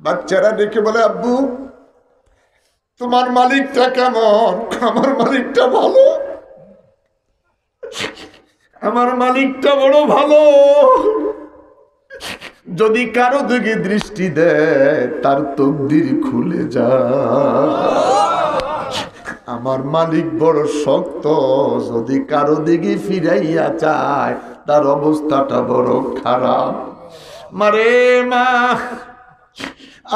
বাচ্চারা ডেকে বলে, আব্বু তোমার মালিকটা কেমন? আমার মালিকটা ভালো, আমার মালিকটা বড় ভালো। যদি কারো দিকে দৃষ্টি দেয় তার তকদির খুলে যায়। আমার মালিক বড় শক্ত, যদি কারো দিকে ফিরাইয়া চায় তার অবস্থাটা বড় খারাপ। মারে মা,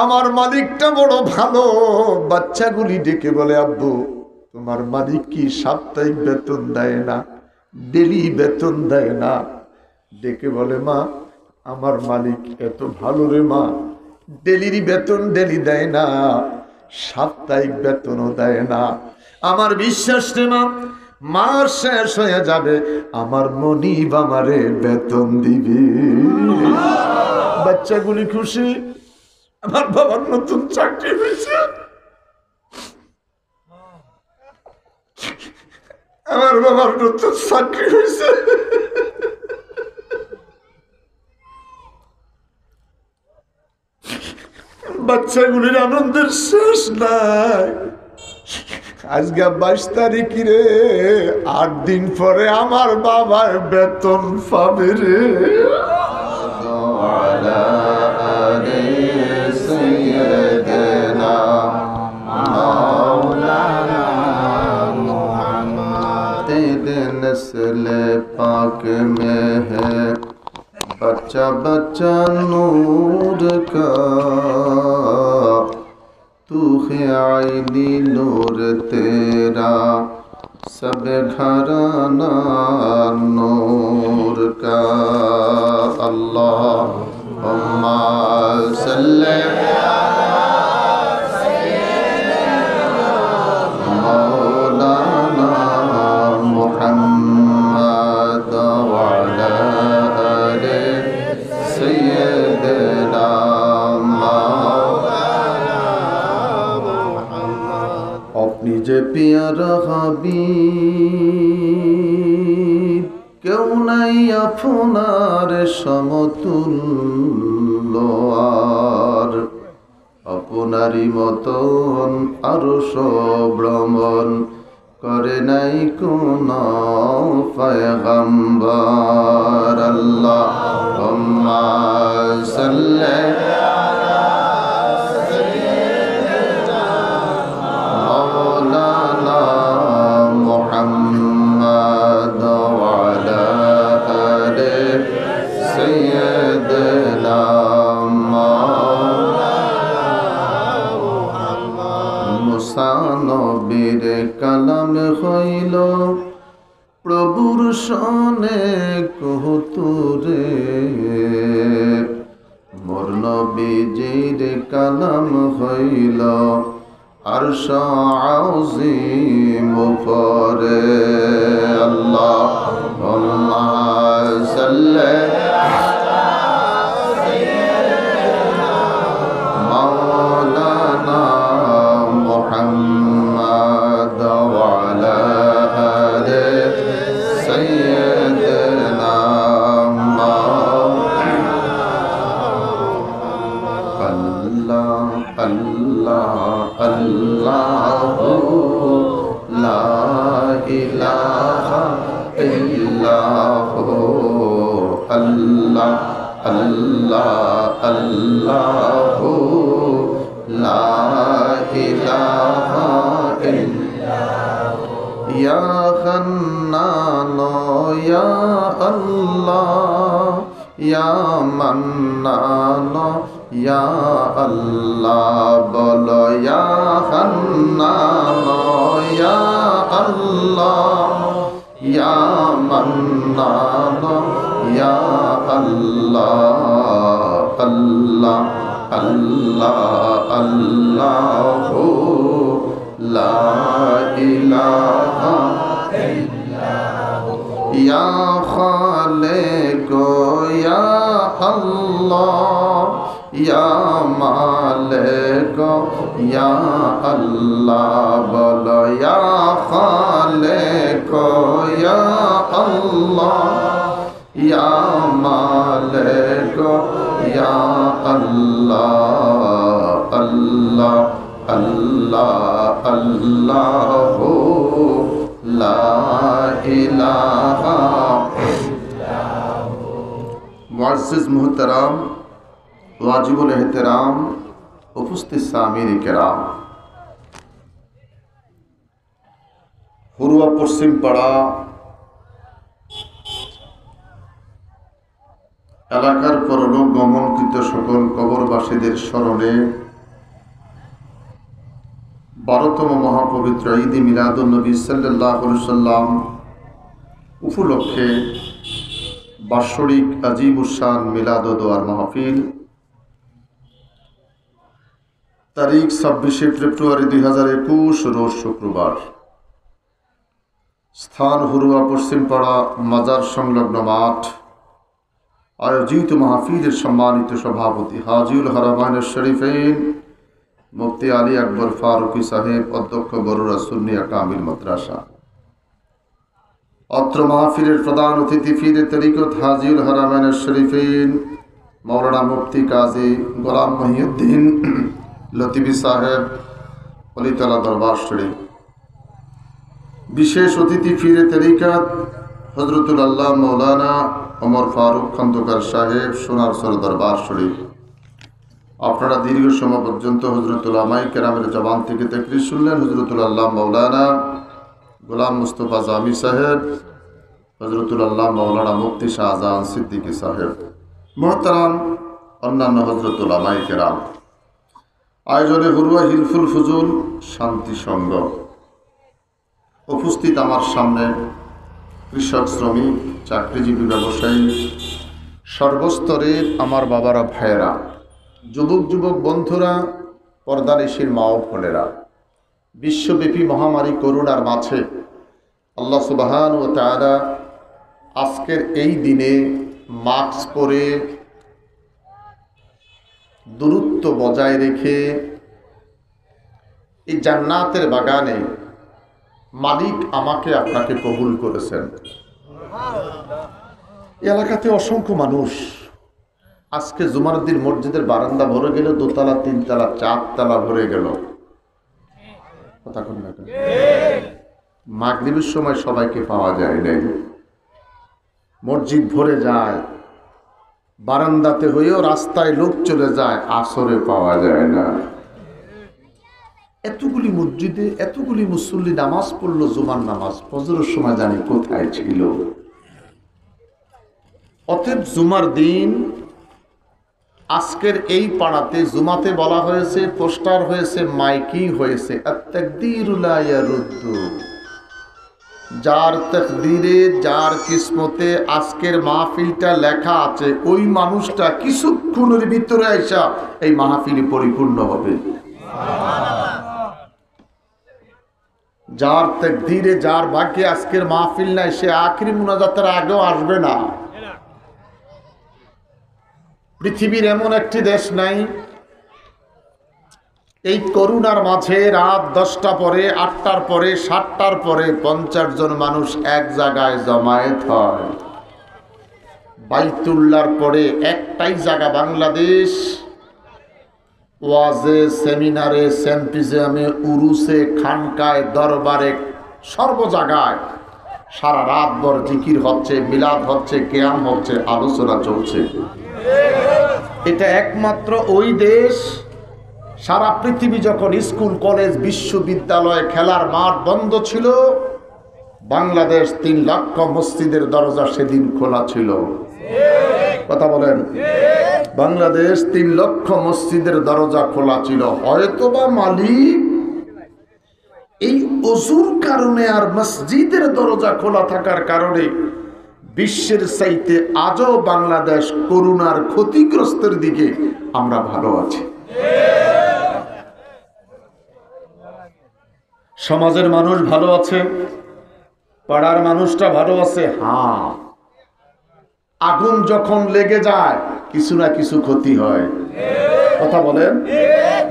আমার মালিকটা বড় ভালো। বাচ্চাগুলি ডেকে বলে, আব্বু তোমার মালিক কি সাপ্তাহিক বেতন দেয় না, ডেলি বেতন দেয় না? ডেকে বলে, মা আমার মালিক এত ভালো রে মা, ডেলির বেতন ডেলি দেয় না, সাপ্তাহিক বেতনও দেয় না। আমার বিশ্বাস রে মা, মাস শেষ হয়ে যাবে আমার মনিব আমারে বেতন দিবে। বাচ্চাগুলি খুশি, আমার বাবার নতুন চাকরি হয়েছে, আমার বাবার নতুন চাকরি হয়েছে। বাচ্চাগুলির আনন্দের শেষ নাই। আজকে 22 তারিখ রে, 8 দিন পরে আমার বাবার বেতন পাবে রে। नस्ल पाक में है बच्चा बच्चा नूर का, तू है आईनी नूर तेरा, सब घराना नूर का। अल्लाहुम्मा सल्ली যে পিয়ারা হাবিব, কেউ নাই আপনার সমতুল্য আর, আপনারই মতন আরশ ভ্রমণ করে নাই কোন পয়গম্বর। আল্লাহুম্মা সাল্লি নবীর কালাম হইল প্রভুর শনে কহুতুরে, মোর নবীজির কালাম হইল আরশ আযীম উপরে। আল্লাহুম্মা সাল্লি अल्लाहु ला इलाहा इल्लल्लाहु या हन्नान या अल्लाह या मन्नान या अल्लाह, बोलो या हन्नान या अल्लाह या मन्नान या अल्लाह। अल्लाह अल्लाह अल्लाहु ला इलाहा इल्लल्लाहु या खालिक या अल्लाह या मालिक या अल्लाह, बोलो या खालिक या अल्लाह या मालिक या अल्लाह। আল্লাহ আল্লাহ লা ইলাহা মুআজ্জিজ মুহতারাম ওয়াজিবুল এহতেরাম উপস্থিত সামিন কেরাম, হুরুয়া পশ্চিম পাড়া এলাকার পরলোক গমনকৃত সকল কবরবাসীদের স্মরণে 12তম মহাপবিত্র ঈদ মিলাদুন নবী সাল্লাল্লাহু আলাইহি সাল্লাম উপলক্ষে বাৎসরিক আজিমুশান মিলাদ ও দোয়ার মাহফিল তারিখ 26শে ফেব্রুয়ারি 2021 রোজ শুক্রবার, স্থান হুরুয়া পশ্চিমপাড়া মাজার সংলগ্ন মাঠ, আয়োজিত মাহফিলের সম্মানিত সভাপতি হাজিউল হারামাইন শরীফাইন মুফতি আলী আকবর ফারুকি সাহেব, অধ্যক্ষ বরুড়া সুন্নিয়া কামিল মাদ্রাসা। অত্র মাহফিলের প্রধান অতিথি ফিরে তরিকত হাজিউল হারামাইন শরীফাইন মাওলানা মুফতি কাজী গোলাম মহিউদ্দিন লতিফি সাহেব, অলিতলা দরবার শরীফ। বিশেষ অতিথি ফিরে তরিকত হযরতুল আল্লাহ মৌলানা ওমর ফারুক খন্দকার সাহেব, সোনারসর দরবার শরীফ। আপনারা দীর্ঘ সময় পর্যন্ত হযরতুল উলামায়ে কেরামের জবান থেকে তাকরীর শুনলেন। হযরতুল আল্লাহ মৌলানা গোলাম মুস্তফা জামি সাহেব, হযরতুল আল্লাহ মৌলানা মুফতি শাহজাহান সিদ্দিকী সাহেব, মুহতারাম অন্যান্য হযরতুল উলামায়ে কেরাম। আয়োজনে হুরুয়া হিলফুল ফুজুল শান্তি সংঘ। উপস্থিত আমার সামনে কৃষক, শ্রমিক, চাকরিজীবী, ব্যবসায়ী, সর্বস্তরের আমার বাবারা, ভাইয়েরা, যুবক যুবক বন্ধুরা, পর্দানিশীর মা ও বোনেরা, বিশ্বব্যাপী মহামারী করোনার মাঝে আল্লাহ সুবহানাহু ওয়া তাআলা আজকের এই দিনে মাস্ক পরে দূরত্ব বজায় রেখে এই জান্নাতের বাগানে মালিক আমাকে আপনাকে কবুল করেছেন। এলাকাতে অসংখ্য মানুষ, আজকে জুমার দিন মসজিদের বারান্দা ভরে গেল, দোতলা, তিনতলা, চারতলা ভরে গেল। কথা কোন না, মাগরিবের সময় সবাইকে পাওয়া যায় নাই, মসজিদ ভরে যায়, বারান্দাতে হয়েও রাস্তায় লোক চলে যায়, আসরে পাওয়া যায় না। এতগুলি মসজিদে এতগুলি মুসল্লি নামাজ পড়লো, জুমার নামাজ, ফজরের সময় জানি কোথায় ছিল। অতএব জুমার দিন আজকের এই পাড়াতে জুমাতে বলা হয়েছে, পোস্টার হয়েছে, মাইকিং হয়েছে, আত-তাকদীরু লা ইয়ারুদ্দু। যার তাকদীরে, যার কিসমতে আজকের মাহফিলটা লেখা আছে, ওই মানুষটা কিছুক্ষণের ভিতরে আইসা এই মাহফিলে পরিপূর্ণ হবে। যার তাকদীরে, যার ভাগ্যে আজকের মাহফিল নাই, সে আখিরি মুনাজাতের আগেও আসবে না। পৃথিবীর এমন একটি দেশ নাই এই করোনার মাঝে রাত 10টা পরে, 8টার পরে, 7টার পরে 50 জন মানুষ এক জায়গায় জমায়েত হয়। বাইতুল্লাহর পরে একটাই জায়গা বাংলাদেশ, ওয়াজে, সেমিনারে, সেম্পিজিয়ামে, উরুসে, খানকায়, দরবারে, সর্ব জায়গায় সারা রাত ভর জিকির হচ্ছে, মিলাদ হচ্ছে, কিয়াম হচ্ছে, আলোচনা চলছে। এটা একমাত্র ওই দেশ। সারা পৃথিবী যখন স্কুল, কলেজ, বিশ্ববিদ্যালয়, খেলার মাঠ বন্ধ ছিল, বাংলাদেশ 3 লক্ষ মসজিদের দরজা সেদিন খোলা ছিল। কথা বলেন, বাংলাদেশ 3 লক্ষ মসজিদের দরজা খোলা ছিল। হয়তোবা মালিক এই ওযুর কারণে আর মসজিদের দরজা খোলা থাকার কারণে বিশ্বের চাইতে আজও বাংলাদেশ করোনার ক্ষতিগ্রস্তের দিকে আমরা ভালো আছি। সমাজের মানুষ ভালো আছে, পাড়ার মানুষটা ভালো আছে। হ্যাঁ, আগুন যখন লেগে যায় কিছু না কিছু ক্ষতি হয়। কথা বলেন,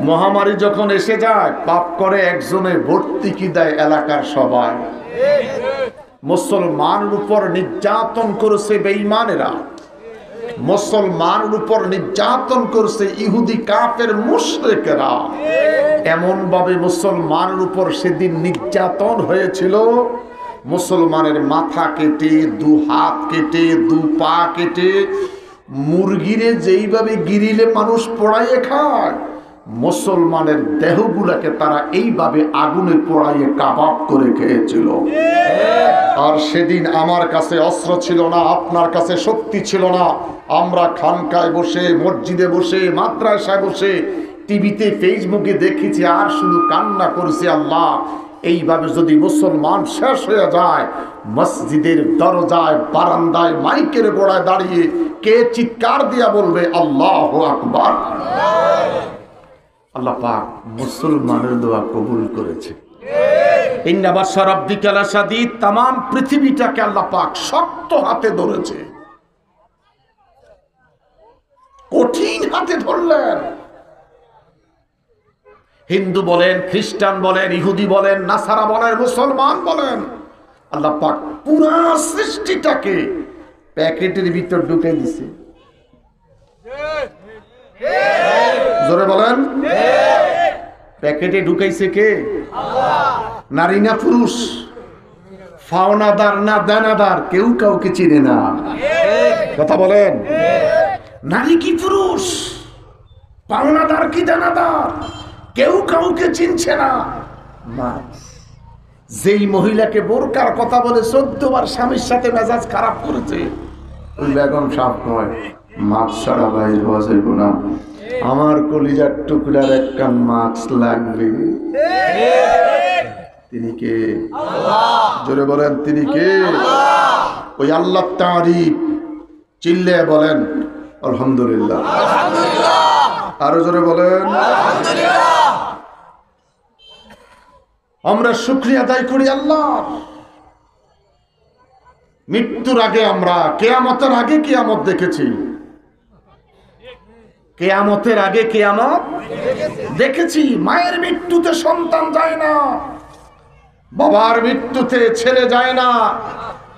মহামারী যখন এসে যায় পাপ করে একজনে, ভর্তি কি দেয় এলাকার সবাই। মুসলমানের উপর নির্যাতন করেছে বেঈমানেরা, মুসলমানের উপর নির্যাতন করছে ইহুদি কাফের মুশরিকেরা। এমন ভাবে মুসলমানের উপর সেদিন নির্যাতন হয়েছিল, মুসলমানের মাথা কেটে, দু হাত কেটে, দু পা কেটে, মুরগিরে যেইভাবে গিরিলে মানুষ পোড়াইয়ে খায়, মুসলমানের দেহগুলাকে তারা এইভাবে আগুনে পোড়াইয়ে কাবাব করে খেয়েছিল। আর সেদিন আমার কাছে অস্ত্র ছিল না, আপনার কাছে শক্তি ছিল না। আমরা খানকায় বসে, মসজিদে বসে, মাদ্রাসায় বসে, টিভিতে, ফেসবুকে দেখেছি আর শুধু কান্না করেছি, আল্লাহ এইভাবে যদি মুসলমান শেষ হয়ে যায়, মসজিদের দরজায়, বারান্দায়, মাইকের গোড়ায় দাঁড়িয়ে কে চিৎকার দিয়া বলবে আল্লাহু আকবার? আল্লাহ পাক মুসলমানের দোয়া কবুল করেছে। ইন্না বাশা রাব্বিকা লাশাদীদ, तमाम পৃথিবীটাকে আল্লাহ পাক শক্ত হাতে ধরেছে, কঠিন হাতে ধরলেন। হিন্দু বলেন, খ্রিস্টান বলেন, ইহুদি বলেন, নাসারা বলেন, মুসলমান বলেন, আল্লাহ পাক পুরা সৃষ্টিটাকে প্যাকেটের ভিতর ঢুকে দিছে। জোরে বলেন, প্যাকেটে ঢুকাইছে কে? নারী না পুরুষ? ফাওনাদার না দানাদার? কেউ কাউকে চিনে না। কথা বলেন, নারী কি পুরুষ, পাওনাদার কি দানাদার? কেউ কাউকে চিনছে না। যেই মহিলাকে বোরকার কথা বলে 14 বার স্বামীর সাথে মেজাজ খারাপ করেছে, ওই বেগম সাহেব নয়, মাছ ছাড়া বাইর হওয়া যাইব না, আমার কলিজার টুকরার এক কান মাছ লাগবে। তিনি কে? জোরে বলেন, তিনি কে? ওই আল্লাহ তারিফ চিল্লে বলেন আলহামদুলিল্লাহ। আরো জোরে বলেন আলহামদুলিল্লাহ। আমরা শুকরিয়া আদায় করি আল্লাহ। মৃত্যুর আগে আমরা, কিয়ামতের আগে কিয়ামত দেখেছি, কিয়ামতের আগে কিয়ামত দেখেছি। মায়ের মৃত্যুতে সন্তান যায় না, বাবার মৃত্যুতে ছেলে যায় না,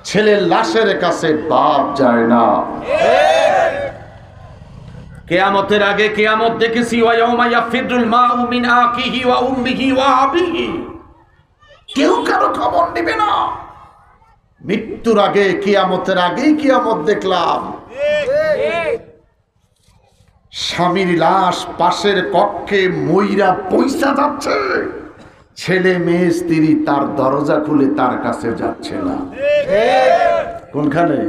ছেলের লাশের কাছে বাপ যায় না। কিয়ামতের আগে কিয়ামত দেখেছি। ওয়া ইয়াউমা ইয়াফিরুল মাউ মিন আখিহি ওয়া উম্মিহি ওয়া আবিহি, কেউ কারো খবর নেবে না। মৃত্যুর আগে, কিয়ামতের আগেই কিয়ামত দেখলাম। স্বামীর লাশ পাশের কক্ষে মইরা পয়সা যাচ্ছে, ছেলে মেয়ে স্ত্রী তার দরজা খুলে তার কাছে যাচ্ছে না। কোনখানে?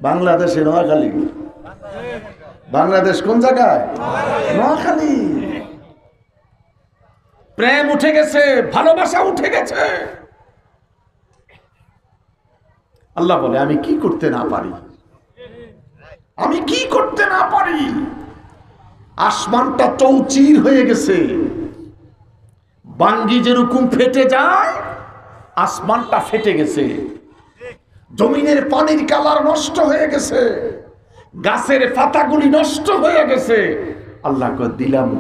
বাংলাদেশে, নোয়াখালী। বাংলাদেশ কোন জায়গায়? নোয়াখালী। প্রেম উঠে গেছে, ভালোবাসা উঠে গেছে। আল্লাহ বলে আমি কি করতে না পারি, আমি কি করতে না পারি। আসমানটা চৌচির হয়ে গেছে, বাঙ্গি যেরকম ফেটে যায়, আসমানটা ফেটে গেছে। জমিনের পানির কালার নষ্ট হয়ে গেছে, গাছের পাতাগুলি নষ্ট হয়ে গেছে। আল্লাহকে দিলাম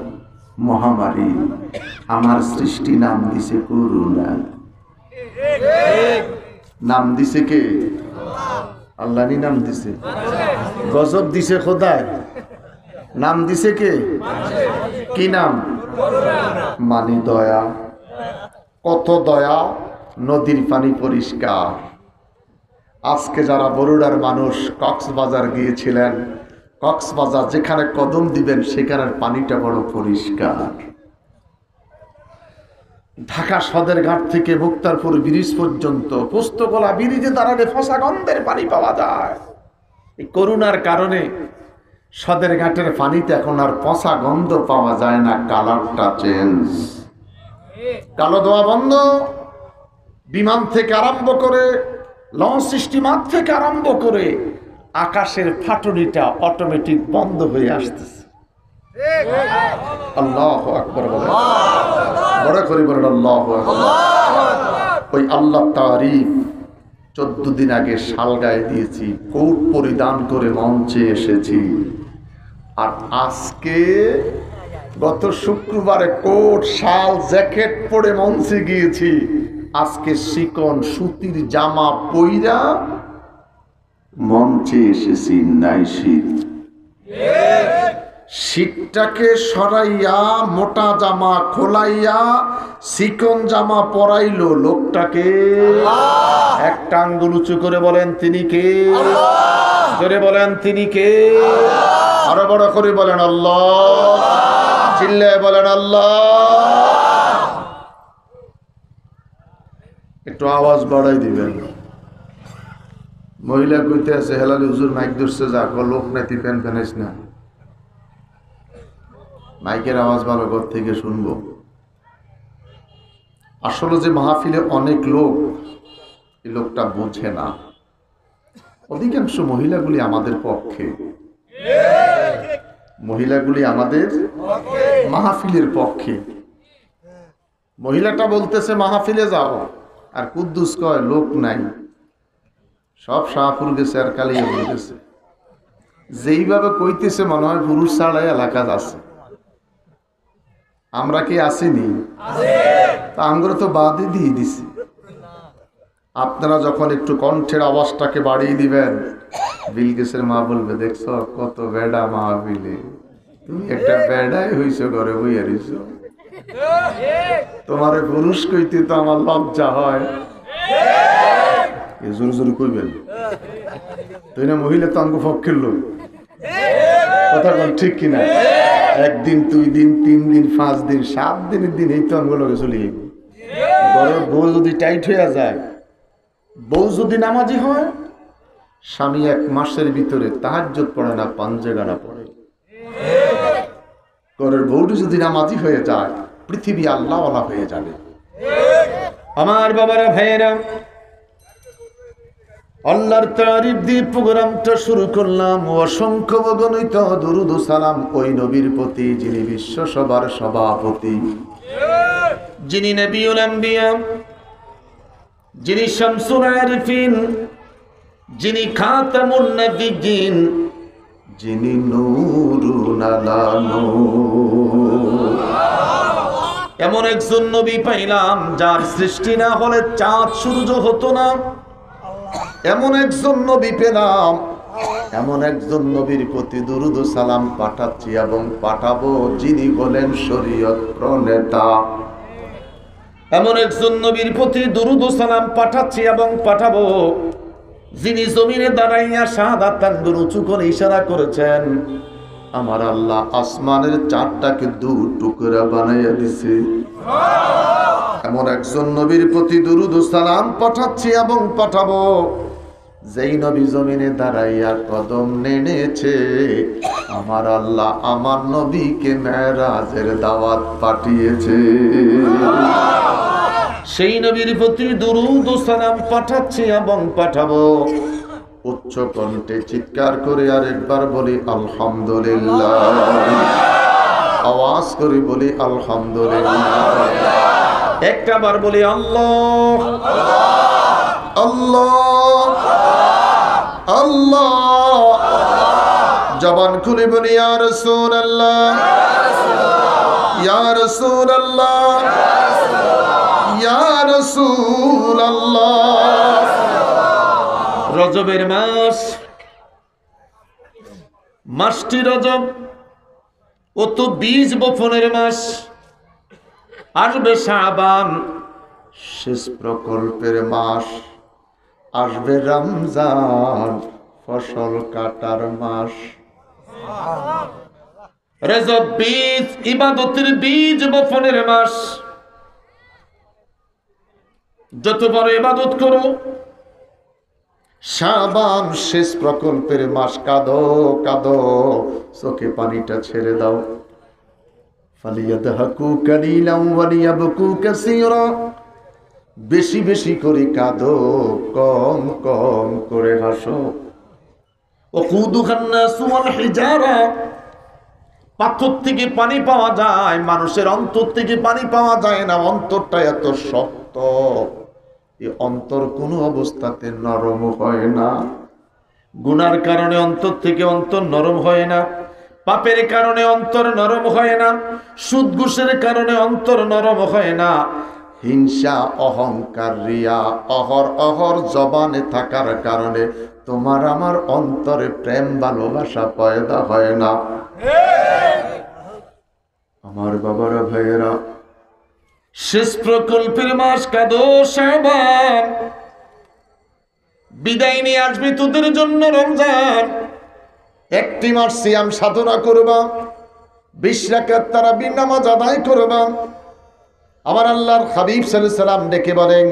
মহামারী, আমার সৃষ্টি নাম দিছে করুণা। নাম দিছে কে? আল্লাহ নি নাম দিছে। গজব দিছে খোদায়, নাম দিছে কে? কি নাম? মানি দয়া। কত দয়া, নদীর পানি পরিষ্কার। আজকে যারা বরুড়ার মানুষ কক্সবাজার গিয়েছিলেন, কক্সবাজার যেখানে কদম দিবেন সেখানের পানিটা বড় পরিষ্কার। ঢাকা সদরঘাট থেকে মুক্তারপুর ব্রিজ পর্যন্ত পোস্তগোলা ব্রিজে দাঁড়ালে ফসা গন্ধের পানি পাওয়া যায়। এই করোনার কারণে সদরঘাটের পানিতে এখন আর পচা গন্ধ পাওয়া যায় না, কালারটা চেঞ্জ। কালো ধোয়া বন্ধ। বিমান থেকে আরম্ভ করে, লঞ্চ স্টিমার থেকে আরম্ভ করে, আকাশের ফাটুনিটা অটোমেটিক বন্ধ হয়ে আসতেছে। আল্লাহু আকবার বলেন, বড় করে বলেন আল্লাহু আকবার। ওই আল্লাহ তারিফ 14 দিন আগে শালগায়ে দিয়েছি, কোট পরিধান করে মঞ্চে এসেছি। আর আজকে গত শুক্রবারে কোট, শাল, জ্যাকেট পরে মঞ্চে গিয়েছি। আজকে চিকন সুতির জামা পইরা মঞ্চে এসেছি নাই শীত, শীতটাকে সরাইয়া মোটা জামা খোলাইয়া চিকন জামা পরাইলো লোকটাকে। একটা আঙ্গুল উঁচু করে বলেন তিনি কে? জোরে বলেন তিনি কে? আরো বড় করে বলেন আল্লাহ, চিল্লায় বলেন আল্লাহ। একটু আওয়াজ বাড়াই দিবেন। মহিলা কইতে আছে হেলালি হুজুর মাইক ধরছে, যা লোক নাতি প্যান ফেনাইস না, মাইকের আওয়াজ ভালো ঘর থেকে শুনবো। আসলে যে মাহফিলে অনেক লোক, এই লোকটা বুঝে না। অধিকাংশ মহিলাগুলি আমাদের পক্ষে, মহিলাগুলি আমাদের মাহফিলের পক্ষে। মহিলাটা বলতেছে মাহফিলে যাও, আর কুদ্দুস কয় লোক নাই, সব শাহপুর গেছে আর কালিয়া হয়ে গেছে। যেইভাবে কইতেছে মনে হয় পুরুষ ছাড়াই এলাকা আছে। আমরা কি আসিনি? তা আমরা তো বাদই দিয়ে দিছি। আপনারা যখন একটু কণ্ঠের আওয়াজটাকে বাড়িয়ে দিবেন, বিলকিসের মা বলবে দেখছো কত বেড়া মাহফিলে, তুমি একটা বেড়াই হইছো, ঘরে বইয়া রইছো, তোমারে পুরুষ কইতে তো আমার লজ্জা হয়। জোর জোর কইবেন, তুই না মহিলা তো আঙ্গ পক্ষের লোক, কথা বল ঠিক কিনা? একদিন, 2 দিন, 3 দিন, 5 দিন, 7 দিনের দিন এই তো আঙ্গ লগে চলে যাইব। ঘরের বউ যদি টাইট হইয়া যায়, বউ যদি নামাজি হয়, স্বামী 1 মাসের ভিতরে তাহাজ্জুদ পড়ে না, পাঞ্জেগানা পড়ে। ঘরের বউটি যদি নামাজি হয়ে যায়, পৃথিবী আল্লাহওয়ালা হয়ে যাবে। আমার বাবারা ভাইয়েরা, আল্লাহর তারিফ দিয়ে প্রোগ্রামটা শুরু করলাম। অসংখ্য গণিত দুরুদ ও সালাম ওই নবীর প্রতি, যিনি বিশ্ব সবার সভাপতি, যিনি নবিউল আম্বিয়া, যিনি শামসুল আরিফিন, যিনি খাতামুন নবিয়্যিন, যিনি নূরুন আলা নূর। এমন একজন নবী পাইলাম যার সৃষ্টি না হলে চাঁদ সূর্য হতো না। এমন একজন নবী পেলাম, এমন একজন নবীর প্রতি দুরুদ ও সালাম পাঠাচ্ছি এবং পাঠাবো, যিনি হলেন শরীয়ত প্রণেতা। এমন একজন নবীর প্রতি দুরুদ ও সালাম পাঠাচ্ছি এবং পাঠাবো, যিনি জমিনে দাঁড়াইয়া শাহাদাত আঙ্গুল উঁচু করে ইশারা করেছেন, আমার আল্লাহ আসমানের 4টাকে 2 টুকরা বানাইয়া দিছে। এমন একজন নবীর প্রতি দুরুদ ও সালাম পাঠাচ্ছি এবং পাঠাবো, যেই নবী জমিনে দাঁড়াইয়া কদম নেড়েছে, আমার আল্লাহ আমার নবীকে মেরাজের দাওয়াত পাঠিয়েছে। সেই নবীর প্রতি দুরুদ ও সালাম পাঠাচ্ছি এবং পাঠাবো। উচ্চ কণ্ঠে চিৎকার করে আরেকবার বলি আলহামদুলিল্লাহ, আওয়াজ করে বলি আলহামদুলিল্লাহ, একটাবার বলি আল্লাহ আল্লাহ আল্লাহ, জবান খুলে বলি ইয়া রাসূলুল্লাহ ইয়া রাসূলুল্লাহ ইয়া রাসূলুল্লাহ। রজবের মাস, মাসটি রজব, ও তো বীজ বপনের মাস। আসবে শাবান, শেষ প্রকল্পের মাস। আসবে রমজান, ফসল কাটার মাস। রজব বীজ, ইবাদতের বীজ বপনের মাস। যত বড় ইবাদত করো, শাবান শেষ প্রকল্পের মাস। কাঁদো কাঁদো, চোখে পানিটা ছেড়ে দাও। ফালিয়াদহাকু কালিলান ওয়ালিয়াবকু কাসীরা, বেশি বেশি করে কাঁদো, কম কম করে হাসো। ওকুদুহান নাসু ওয়াল হিজারা, পাথর থেকে পানি পাওয়া যায়, মানুষের অন্তর থেকে পানি পাওয়া যায় না। অন্তরটা এত শক্ত, এই অন্তর কোনো অবস্থাতে নরম হয় না। গুনার কারণে অন্তর থেকে অন্তর নরম হয় না, পাপের কারণে অন্তর নরম হয় না, সুদ ঘুষের কারণে অন্তর নরম হয় না। হিংসা, অহংকার, রিয়া, অহর অহর জবানে থাকার কারণে তোমার আমার অন্তরে প্রেম ভালোবাসা পয়দা হয় না। আমার বাবারা ভাইয়েরা, শেষ প্রকল্পের মাস কাদো শাবান, বিদায় নিয়ে আসবি তোদের জন্য রমজান। একটি মাস সিয়াম সাধনা করবা, 20 রাকাত তারাবির নামাজ আদায় করবা। আমার আল্লাহর হাবিব সাল্লাল্লাহু আলাইহি সাল্লাম ডেকে বলেন,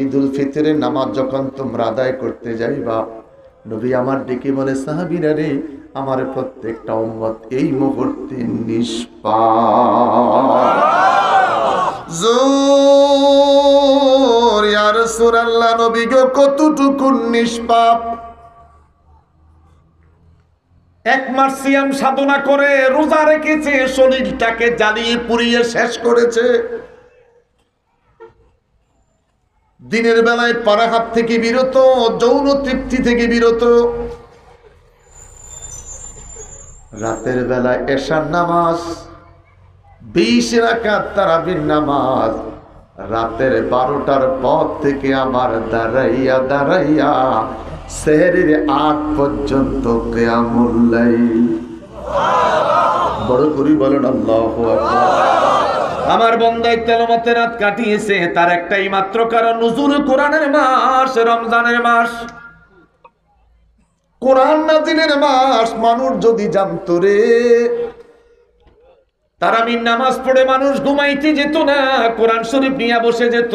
ঈদুল ফিতরের নামাজ যখন তোমরা আদায় করতে যাইবা, নবী আমার ডেকে বলে, সাহাবীরা রে, আমার প্রত্যেকটা উম্মত এই মুহূর্তে নিষ্পাপ। জোর ইয়া রাসূলুল্লাহ, নবী গো কতটুকু নিষ্পাপ? 1 মাস সিয়াম সাধনা করে রোজা রেখেছে, শরীরটাকে জ্বালিয়ে পুড়িয়ে শেষ করেছে। দিনের বেলায় পারাহাত থেকে বিরত, যৌন তৃপ্তি থেকে বিরত। রাতের বেলায় এশার নামাজ, 20 রাকাত তারাবির নামাজ। রাতের 12টার পর থেকে আবার দাঁড়াইয়া দাঁড়াইয়া সেহরির আগ পর্যন্ত কিয়ামুল লাইল। বড় করি বলেন আল্লাহু আকবার। আমার বন্দাই তেলাওয়াতের রাত কাটিয়েছে, তার একটাই মাত্র কারণ, নুজুল কোরআনের মাস, রমজানের মাস, কোরআন নাযিলের মাস। মানুষ যদি জানতো রে, তারাবির নামাজ পড়ে মানুষ ঘুমাইতে যেত না, কোরআন শরীফ নিয়ে বসে যেত।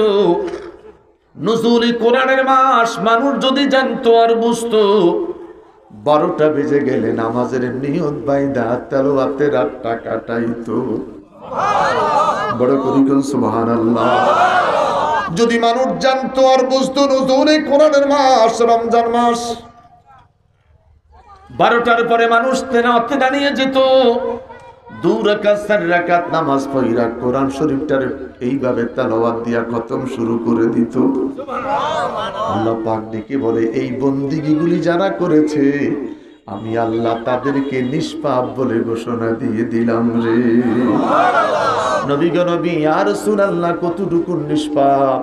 নুজুল কোরআনের মাস মানুষ যদি জানতো আর বুঝতো, 12টা বেজে গেলে নামাজের নিয়ত বাইদা তেলাওয়াতের রাতটা কাটাইতো। বড় করি কোন সুবহানাল্লাহ। যদি মানুষ জানতো আর বুঝতো নুজুল কোরআনের মাস, রমজান মাস, 12টার পরে মানুষ তেলাওয়াতে দাঁড়িয়ে যেত। 2 রাকাত 4 রাকাত নামাজ পড়া কোরআন শরীফটার এইভাবে তেলাওয়াত দিয়া খতম শুরু করে দিত। আল্লাহ পাক ডেকে বলে, এই বন্দিগিগুলি যারা করেছে, আমি আল্লাহ তাদেরকে নিষ্পাপ বলে ঘোষণা দিয়ে দিলাম রে। নবী গো নবী, ইয়া রাসূলুল্লাহ, কতটুকু নিষ্পাপ?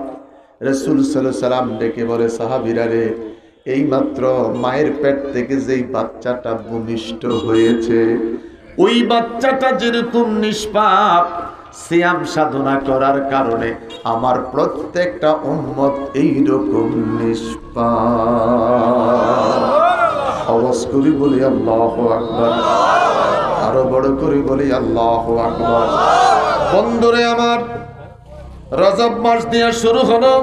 রাসূল সাল্লাল্লাহু আলাইহি সাল্লাম ডেকে বলে, সাহাবীরা রে, এইমাত্র মায়ের পেট থেকে যেই বাচ্চাটা ভূমিষ্ঠ হয়েছে, ওই বাচ্চাটা যেরকম নিষ্পাপ, সিয়াম সাধনা করার কারণে আমার প্রত্যেকটা উম্মত এইরকম নিষ্পাপ। আওয়াজ করি বলি আল্লাহু আকবার, আরো বড় করে বলি আল্লাহু আকবার। বন্ধুরে আমার, রজব মাস দিয়ে শুরু হলো।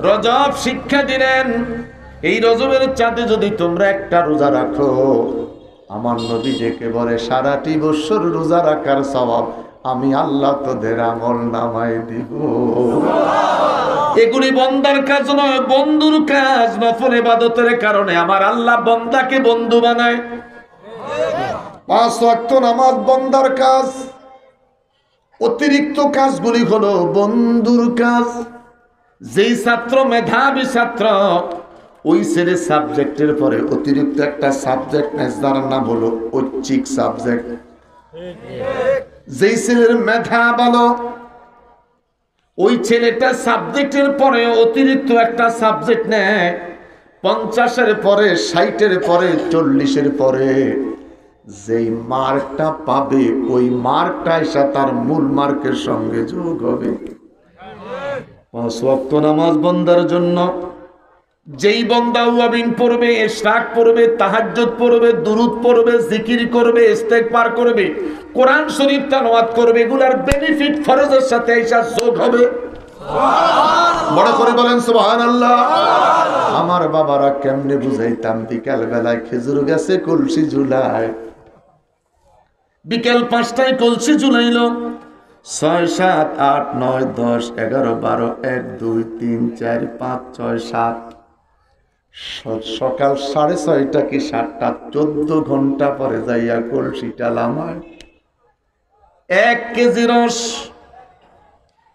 রজব শিক্ষা দিলেন, এই রজবের চাঁদে যদি তোমরা একটা রোজা রাখো, আমার নবী ডেকে বলে, সারাটি বছর রোজা রাখার সওয়াব আমি আল্লাহ তোদের আমল নামায় দিব। এগুলি বন্দার কাজ নয়, বন্ধুর কাজ। নফল ইবাদতের কারণে আমার আল্লাহ বন্দাকে বন্ধু বানায়। 5 ওয়াক্ত নামাজ বন্দার কাজ, অতিরিক্ত কাজগুলি হলো বন্ধুর কাজ। যেই ছাত্র মেধাবী ছাত্র, ওই ছেলে সাবজেক্টের পরে অতিরিক্ত একটা সাবজেক্ট নেয়, যার নাম হলো ঐচ্ছিক সাবজেক্ট। যেই ছেলের মেধা ভালো, ওই ছেলেটা সাবজেক্টের পরে অতিরিক্ত একটা সাবজেক্ট নেয়। 50-এর পরে, 60-এর পরে, 40-এর পরে যেই মার্কটা পাবে, ওই মার্কটা এসে তার মূল মার্কের সঙ্গে যোগ হবে। 5 ওয়াক্ত নামাজ বন্দার জন্য। যেই বন্দা ওয়াবিন পড়বে, ইশরাক পড়বে, তাহাজ্জুদ পড়বে, দুরূদ পড়বে, জিকির করবে, ইস্তেগফার করবে, কোরআন শরীফ তেলাওয়াত করবে, এগুলার বেনিফিট ফরজের সাথে এসে যোগ হবে। বড় করে বলেন সুবহানাল্লাহ। আমার বাবারা কেমনে বুঝাইতাম, বিকাল বেলায় খেজুর গাছে কলসি ঝুলায়, বিকেল 5টায় কলসি ঝুলাইলো, 6, 7, 8, 9, 10, 11, 12, 1, 2, 3, 4, 5, 6, 7, সকাল 6:30 কি 7টা, 14 ঘন্টা পরে যাইয়া কলসিটা লামায়। 1 কেজি রস,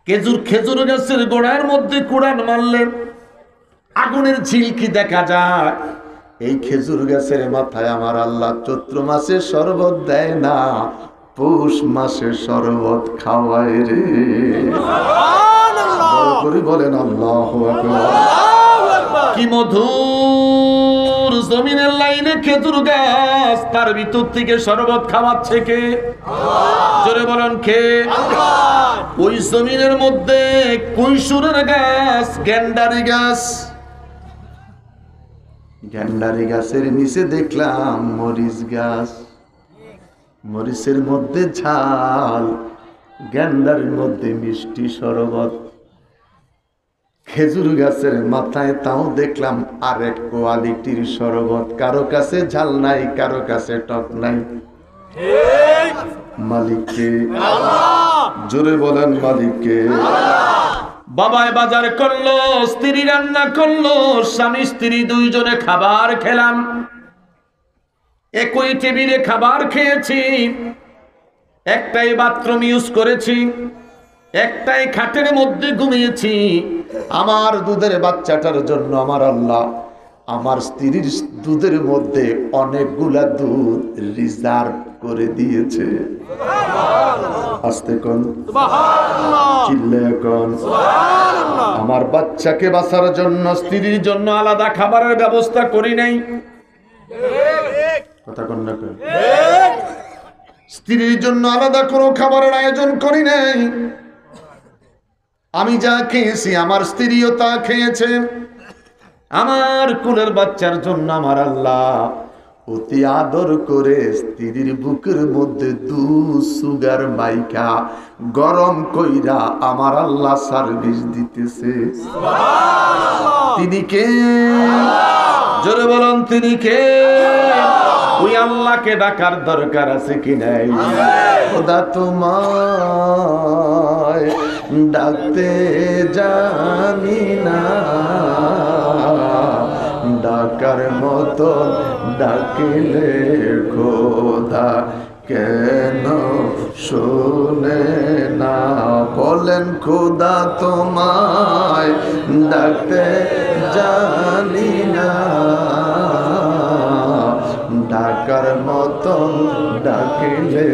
খেজুর গাছের গোড়ার মধ্যে কুড়ান মারলেন, আগুনের ঝিলকি দেখা যায়। এই খেজুর গাছের মাথায় আমার আল্লাহ চৈত্র মাসে শরবত দেয় না, পৌষ মাসে শরবত খাওয়ায় রে। বড় করে বলেন আল্লাহু আকবার। কি মধুর হুজুর জমিনের লাইনে খেজুর গাছ, তার ভিতর থেকে শরবত খাওয়াচ্ছে কে? জোরে বলেন কে? ওই জমিনের মধ্যে কৈশোরের গাছ, গেন্ডারি গাছ, গেন্ডারি গাছের নিচে দেখলাম মরিচ গাছ, মরিচের মধ্যে ঝাল, গেন্ডারির মধ্যে মিষ্টি শরবত। খেজুর গাছের মাথায় তাও দেখলাম আরেক কোয়ালিটির শরবত, কারো কাছে ঝাল নাই, কারো কাছে টক নাই। মালিককে? জোরে বলেন মালিককে। বাবায় বাজার করলো, স্ত্রী রান্না করলো, স্বামী স্ত্রী দুইজনে খাবার খেলাম, একই টেবিলে খাবার খেয়েছি, একটাই বাথরুম ইউজ করেছি, একটাই খাটের মধ্যে ঘুমিয়েছি। আমার দুধের বাচ্চাটার জন্য আমার আল্লাহ আমার স্ত্রীর দুধের মধ্যে অনেকগুলা দুধ রিজার্ভ করে দিয়েছে। আস্তে কোন, চিল্লে কোন। আমার বাচ্চাকে বাঁচার জন্য স্ত্রীর জন্য আলাদা খাবারের ব্যবস্থা করি নাই। কথা কোন না কোন। স্ত্রীর জন্য আলাদা কোনো খাবারের আয়োজন করি নাই। আমি যা খেয়েছি আমার স্ত্রীও তা খেয়েছে। আমার কুলের বাচ্চার জন্য আমার আল্লাহ অতি আদর করে স্ত্রীর বুকের মধ্যে দুধ সুগার মাইকা গরম কইরা আমার আল্লাহ সার্ভিস দিতেছে। তিনি কে? জোরে বলুন তিনি কে? ওই আল্লাহকে ডাকার দরকার আছে কি নাই? খোদা তোমায় ডাকতে জানি না, ডাকার মতো ডাকিলে খোদা কেন শোনে না? বলেন খোদা তোমায় ডাকতে জানি না, ডাকার মতন ডাকিলে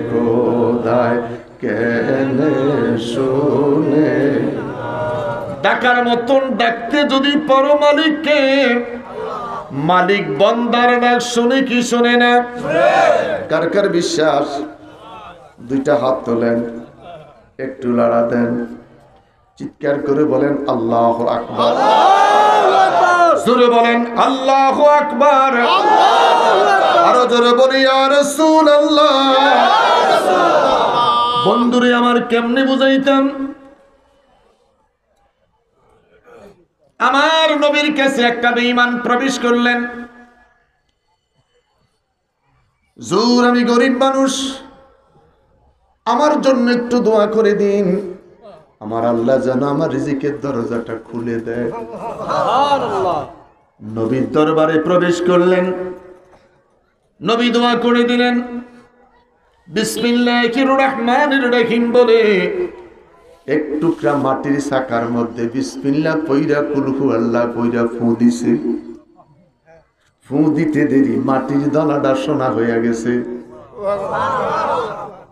খোদায় কেন শুনে? ডাকার মতন ডাকতে যদি পারো মালিককে, মালিক বন্দার ডাক শুনে কি শুনে না? কার কার বিশ্বাস? দুইটা হাত তোলেন, একটু লাড়া দেন, চিৎকার করে বলেন আল্লাহু আকবার। জোরে বলেন আল্লাহু আকবার। আরো জোরে বলি ইয়া রাসূলুল্লাহ। বন্ধুরে আমার কেমনে বুঝাইতাম? আমার নবীর কাছে একটা বেঈমান প্রবেশ করলেন। হুজুর আমি গরিব মানুষ, আমার জন্য একটু দোয়া করে দিন, আমার আল্লাহ যেন আমার রিজিকের দরজাটা খুলে দেয়। নবীর দরবারে প্রবেশ করলেন, নবী দোয়া করে দিলেন। বিসমিল্লাহির রহমানির রহিম বলে এক টুকরা মাটির চাকার মধ্যে বিসমিল্লাহ পইরা কুল হুয়াল্লাহ পইরা ফু দিছে। ফু দিতে দেরি মাটির দলাটা সোনা হইয়া গেছে।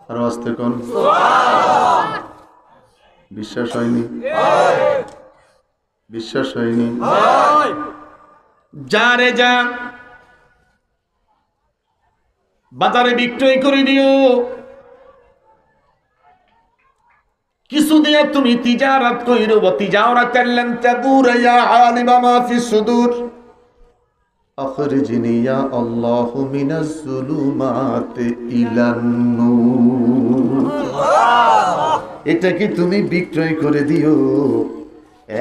আর আস্তে কোন, বিশ্বাস হয়নি? বিশ্বাস হয়নি? যা রে যা, বাজারে বিক্রয় করে দিও, কিছু দিয়ে তুমি তিজারাত কইরো। তিজারাতাল লান তাবুরা ইয়া আলিমা মা ফিস সুদূর। আখরিজনি ইয়া আল্লাহু মিনাজ যুলুমাতি ইলান নূর। এটা কি তুমি বিক্রয় করে দিও,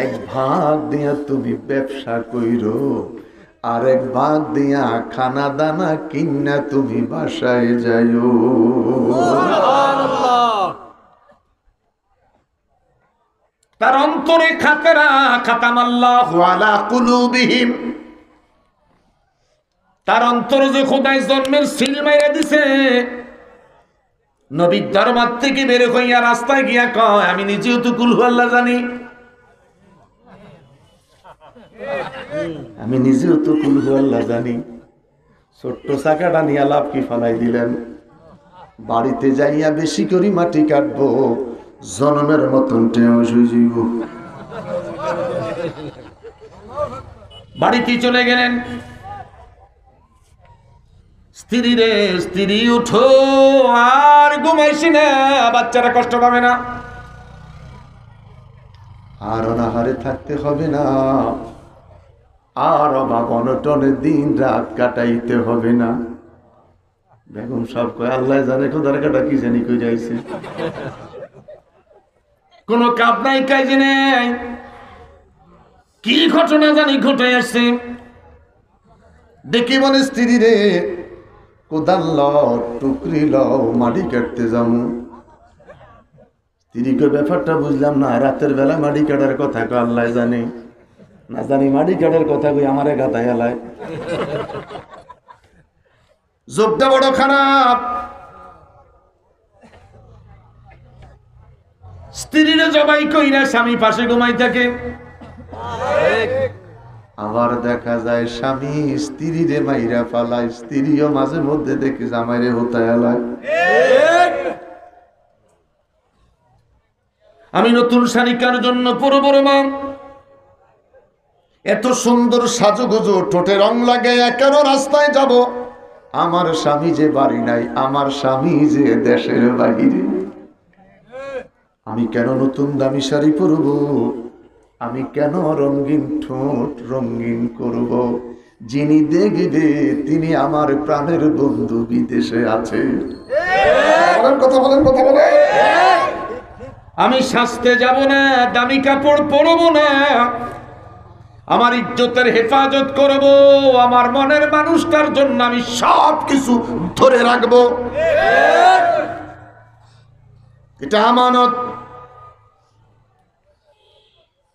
এক ভাগ দিয়া তুমি ব্যবসা কইরো, আর এক ভাগ দিয়া খানা দানা কিনা তুমি বাসায় যাইও। তার অন্তরে খাতেরা খাতামাল্লাহু আলা কুলুবিহিম, তার অন্তরে যে খোদাই জন্মের সিল মাইরা দিছে। নবীর দরবার থেকে বের হইয়া রাস্তায় গিয়া কয়, আমি নিজেও তো কুল হুয়াল্লাহ জানি, আমি নিজেও তো কুল হুয়াল্লাহ জানি। ছোট্ট চাকাটা নিয়ে লাভ কি ফালাই দিলেন। বাড়িতে যাইয়া বেশি করে মাটি কাটবো, জনমের মতন টেও সুইব। বাড়িতে চলে গেলেন। স্ত্রী রে স্ত্রী উঠো, আর ঘুমাইছি না, বাচ্চারা কষ্ট পাবে না, আর অনাহারে থাকতে হবে না, আর অভাব অনটনের দিন রাত কাটাইতে হবে না। বেগম সব কয় আল্লাহ জানে খোদার কাটা কি জানি কই যাইছে। কোনো কাপ নাই, কাজে নেই, কি ঘটনা জানি ঘটে আসছে। দেখি বলে স্ত্রী রে কোদাল লও, টুকরি লও, মাটি কাটতে যাবো। স্ত্রীকে ব্যাপারটা বুঝলাম না, রাতের বেলা মাটি কাটার কথা কয় আল্লাহ জানে, না জানি মাটি কাটার কথা কই আমারে গাতায় এলায়। যোগটা বড় খারাপ। স্ত্রীরে জবাই কইরা স্বামী পাশে ঘুমাই থাকে। আবার দেখা যায় স্বামী স্ত্রীরে মাইরা ফালায়, স্ত্রীও মাঝে মধ্যে দেখি জামাইরে হতায় এলায়। আমি নতুন শাড়িকার জন্য পরব রে মা, এত সুন্দর সাজুগুজু, ঠোঁটে রং লাগাইয়া কেন রাস্তায় যাব? আমার স্বামী যে বাড়ি নাই, আমার স্বামী যে দেশের বাহিরে, আমি কেন নতুন দামি শাড়ি পরব? আমি কেন রঙিন ঠোঁট রঙিন করব? যিনি দেখবে তিনি আমার প্রাণের বন্ধু বিদেশে আছে। বলেন কথা বলেন, কথা বলেন। আমি সাজতে যাব না, দামি কাপড় পরব না, আমার ইজ্জতের হেফাজত করব, আমার মনের মানুষটার জন্য আমি সব কিছু ধরে রাখবো, এটা আমানত।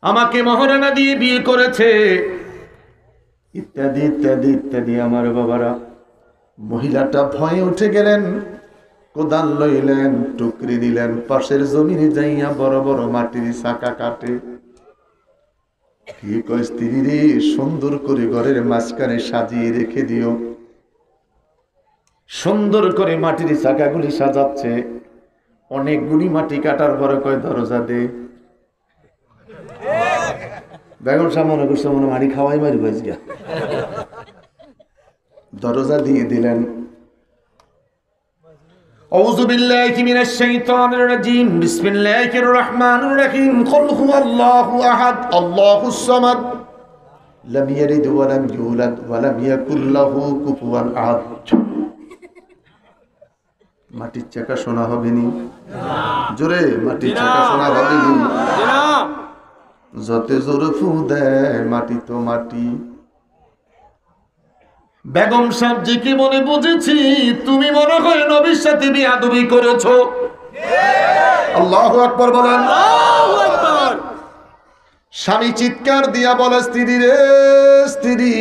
আমাকে মহারানা দিয়ে বিয়ে করেছে, ইত্যাদি ইত্যাদি ইত্যাদি। আমার বাবারা, মহিলাটা ভয়ে উঠে গেলেন, কোদাল লইলেন, টুকরি দিলেন, পাশের জমিনে যাইয়া বড় বড় মাটির চাকা কাটে। কি কয় স্ত্রী রে, সুন্দর করে ঘরের মাঝখানে সাজিয়ে রেখে দিও। সুন্দর করে মাটির চাকাগুলি সাজাচ্ছে, অনেকগুলি মাটি কাটার পরে কয় দরজা দে। বেগম সাহেব মনে করছে মনে মাটি খাওয়াই মারি বাজ গিয়া, দরজা দিয়ে দিলেন। আউযু বিল্লাহি মিনাশ শাইতানির রাজীম, বিসমিল্লাহির রহমানির রহিম। কুল হুয়াল্লাহু আহাদ, আল্লাহুস সামাদ, লাম ইয়ালিদ ওয়া লাম ইউলাদ ওয়া লাম ইয়াকুল লাহু কুফুয়ান আহাদ। মাটির চাকা শোনা হবে নি? জোরে মাটির চাকা শোনা হবে নি? যতে জোরে ফু দেয় মাটি তো মাটি। বেগম সাহেব জি কি মনে বুঝেছি, তুমি মনে হয় নবীর সাথে বিয়াদবি করেছো। আল্লাহু আকবার বলেন। স্বামী চিৎকার দিয়া বলে স্ত্রী রে স্ত্রী,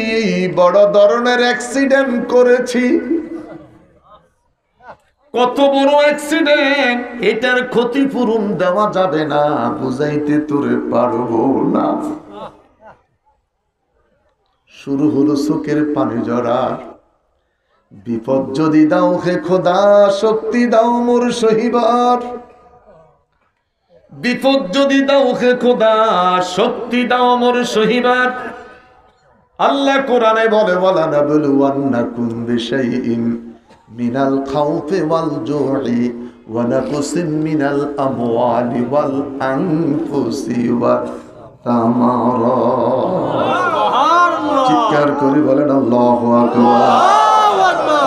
বড় ধরনের অ্যাক্সিডেন্ট করেছি। কত বড় অ্যাক্সিডেন্ট, এটার ক্ষতিপূরণ দেওয়া যাবে না, বুঝাইতে তোরে পারবো না। শুরু হলো চোখের পানি ঝরা। বিপদ যদি দাও হে খোদা, শক্তি দাও মোর সহিবার। বিপদ যদি দাও হে খোদা, শক্তি দাও মোর সহিবার। আল্লাহ কোরআনে বলে ওয়ালা নাবলুওয়ান্নাকুম বিশাইইন মিনাল খাউফি ওয়াল জু'i ওয়া নাকসিম মিনাল আমওয়ালি ওয়াল আনফুসি ওয়াত তামারাত। চিৎকার করে বলেন আল্লাহু আকবার।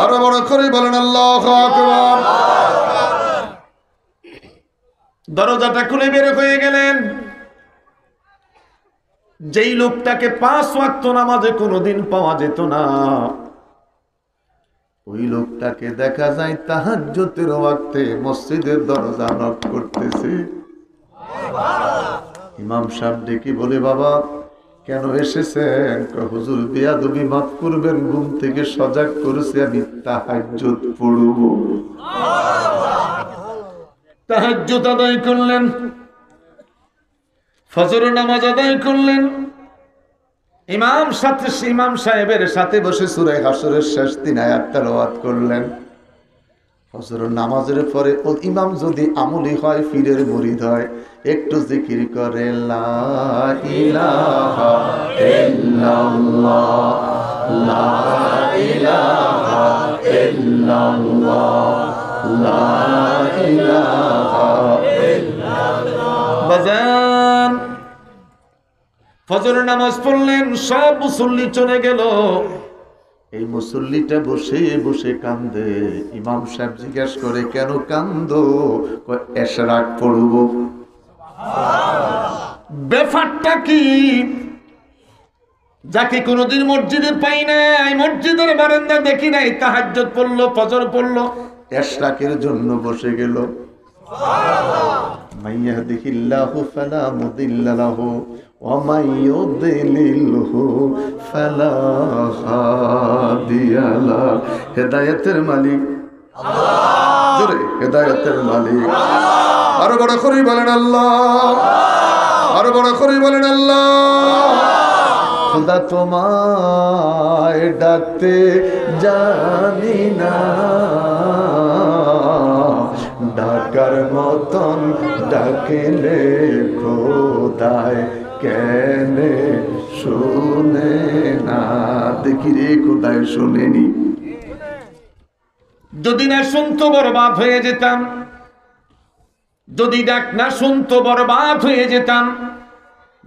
আরো বড় করে বলেন আল্লাহু আকবার। দরজাটা খুলে বের হয়ে গেলেন। যেই লোকটাকে 5 ওয়াক্ত নামাজে কোনোদিন পাওয়া যেত না, ওই লোকটাকে দেখা যায় তাহাজ্জুদের ওয়াক্তে মসজিদের দরজা নক করতেছে। ইমাম সাহেব ডেকে বলে বাবা কেন এসেছেন? হুজুর বেয়াদবি মাফ করবেন, ঘুম থেকে সজাগ করেছে, আমি তাহাজ্জুদ পড়ব। তাহাজ্জুদ আদায় করলেন, ফজর নামাজ আদায় করলেন। ইমাম সাহেবের সাথে বসে সূরা হাশরের শেষ 3 আয়াত তেলাওয়াত করলেন। ফজর নামাজের পরে ও ইমাম যদি আমলি হয়, পীরের মুরিদ হয়, একটু জিকির করে লা ইলাহা ইল্লাল্লাহ, লা ইলাহা ইল্লাল্লাহ লা ইলাহা বাজান ফজরের নামাজ পড়লেন, সব মুসল্লি চলে গেল। এই মুসল্লিটা বসে বসে কান্দে। ইমাম সাহেব জিজ্ঞেস করে, কেন কান্দো? কয়, এশরাক পড়ব। ব্যাপারটা কি? যাকে কোনোদিন মসজিদে পাই নাই, মসজিদের বারান্দা দেখি নাই, তাহাজ্জুদ পড়লো, ফজর পড়লো, এশরাকের জন্য বসে গেল। মাইয়াহদিহিল্লাহু ফালা মুদিল্লা লাহু ওয়া মাইয়ুদ্লিলহু ফালা হাদিয়া লাহু। হেদায়েতের মালিক আল্লাহ। জোরে, হেদায়েতের মালিক আল্লাহ। আরো বড় করে বলেন আল্লাহ, আরো বড় করে বলেন আল্লাহ। খোদা তোমায় ডাকতে জানি না, ডাকার মতন ডাকিলে খোদায় কেনে শুনে না। দেখি রে, খোদায় শুনেনি। যদি না শুনতো বরবাদ হয়ে যেতাম, যদি ডাক না শুনতো বরবাদ হয়ে যেতাম।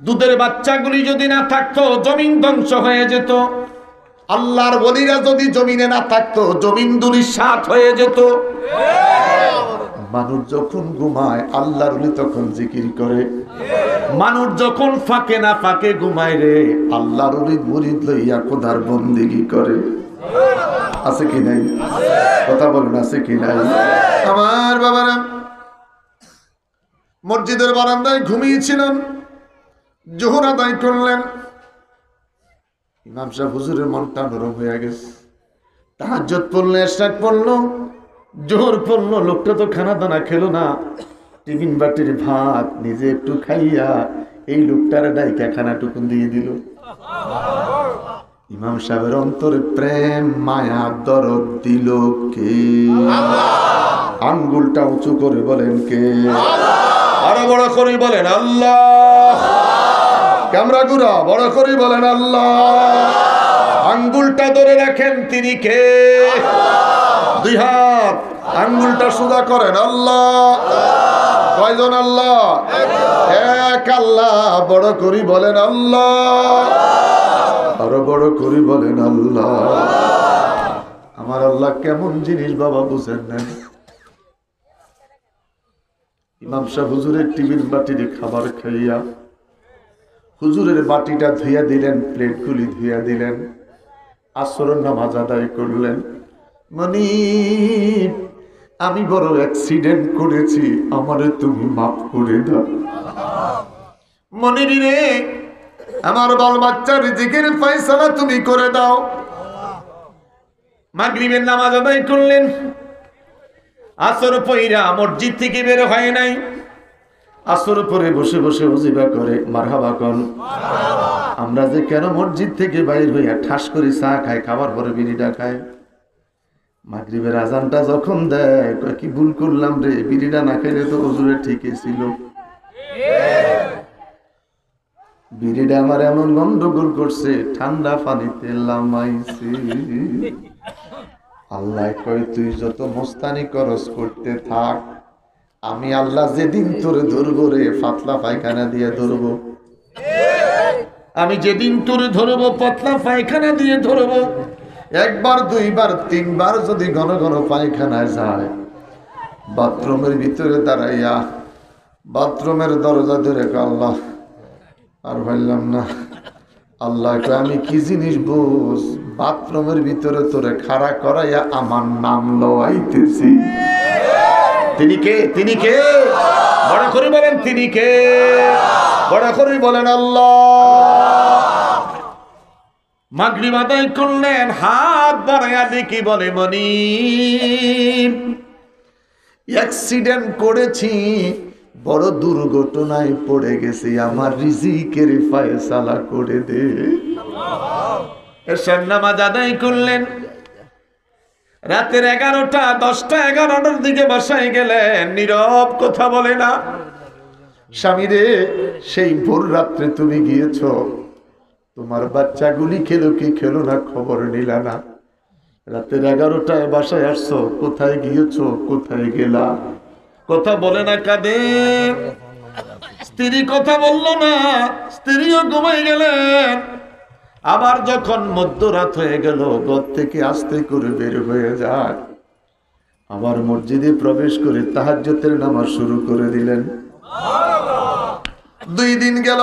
দুধের বাচ্চাগুলি যদি না থাকতো, জমিন ধ্বংস হয়ে যেত। আল্লাহর ওলিরা যদি জমিনে না থাকতো, জমিন দুলিশাত হয়ে যেত। মানুষ যখন ঘুমায়, আল্লাহর ওলি তখন জিকির করে। মানুষ যখন ফাঁকে না ফাঁকে ঘুমায় রে, আল্লাহর ওলি মুরিদ লইয়া খোদার বন্দেগী করে। আছে কি নাই? কথা বলেন, আছে কি নাই? আমার বাবারা মসজিদের বারান্দায় ঘুমিয়েছিলেন, জোহর আদায় করলেন। ইমাম সাহেব হুজুরের মনটা নরম হয়ে গেছে। তাহাজ্জুদ পড়লো, ইশরাক পড়লো, জোহর পড়লো। লোকটা তো খানা দানা খেলো না, টিফিন বাটির ভাত নিজে একটু খাইয়া এই লোকটার ডাইকা খানা টুকুন দিয়ে দিল। ইমাম সাহেবের অন্তরে প্রেম মায়া দরদ দিল কে? আঙ্গুলটা উঁচু করে বলেন কে? আরো বড় করে বলেন আল্লাহ। ক্যামেরা গুরা বড় করে বলেন আল্লাহ। আঙ্গুলটা ধরে রাখেন, তিনি কে? দুই হাত, আঙ্গুলটা সোজা করেন আল্লাহ। কয়জন আল্লাহ? এক আল্লাহ। বড় করি বলেন আল্লাহ। আরো বড় করি বলেন আল্লাহ। আমার আল্লাহ কেমন জিনিস বাবা, বুঝেন না? ইমাম সাহেব হুজুরের টিফিন বাটির খাবার খাইয়া হুজুরের বাটিটা ধুইয়া দিলেন, প্লেটগুলি ধুইয়া দিলেন, আসরের নামাজ আদায় করলেন। মনিব, আমি বড় অ্যাক্সিডেন্ট করেছি, আমারে তুমি মাফ করে দাও। মনিব রে, আমার বাল বাচ্চার রিজিকের ফয়সালা তুমি করে দাও। মাগরিবের নামাজ আদায় করলেন, আসর পইরা মসজিদ থেকে বের হয় নাই। আসর পরে বসে বসে ওজিবা করে, মারহাবা কোন। আমরা যে কেন মসজিদ থেকে বাইর হইয়া ঠাস করে চা খাই, খাবার পরে বিড়িটা খাই। মাগরিবের আজানটা যখন দেয়, কি ভুল করলাম রে, বিড়িটা না খাইলে তো হুজুরের ঠিকই ছিল। বিড়িটা আমার এমন গন্ডগোল করছে, ঠান্ডা পানিতে লামাইছে। আল্লাহ কয়, তুই যত মোস্তানি করস করতে থাক, আমি আল্লাহ যেদিন তোরে ধরবো রে, পাতলা পায়খানা দিয়ে ধরবো। আমি যেদিন তোরে ধরবো, পাতলা পায়খানা দিয়ে ধরবো। একবার, দুইবার, তিনবার যদি ঘন ঘন পায়খানায় যায়, বাথরুমের ভিতরে দাঁড়াইয়া বাথরুমের দরজা ধরে আল্লাহ আর ভাবলাম না। আল্লাহ আমি কি জিনিস বুঝ, বাথরুমের ভিতরে তোরে খাড়া করাইয়া আমার নাম লওয়াইতেছি। তিনি কে? তিনি কে? বড় করে বলেন তিনি কে? বড় করে বলেন আল্লাহ। মাগরিব আদায় করলেন, হাত বাড়াইয়া দেখি বলে, মনিব, অ্যাক্সিডেন্ট করেছি, বড় দুর্ঘটনায় পড়ে গেছি, আমার রিজিকের ফয়সালা করে দে। এশার নামাজ আদায় করলেন, রাতের 11টা 10টা 11টার দিকে বাসায় গেলেন, নীরব, কথা বলে না। স্বামী রে, সেই ভোর রাত্রে তুমি গিয়েছ, তোমার বাচ্চাগুলি খেলো কি খেলো না খবর নিলা না। রাতের 11টায় বাসায় আসছো, কোথায় গিয়েছো, কোথায় গেলা? কথা বলে না, কাঁদে। স্ত্রী কথা বললো না, স্ত্রীও ঘুমাই গেলেন। আবার যখন মধ্যরাত হয়ে গেল, ঘর থেকে আস্তে করে বের হয়ে যায়, আবার মসজিদে প্রবেশ করে তাহাজ্জুদের নামাজ শুরু করে দিলেন। 2 দিন গেল,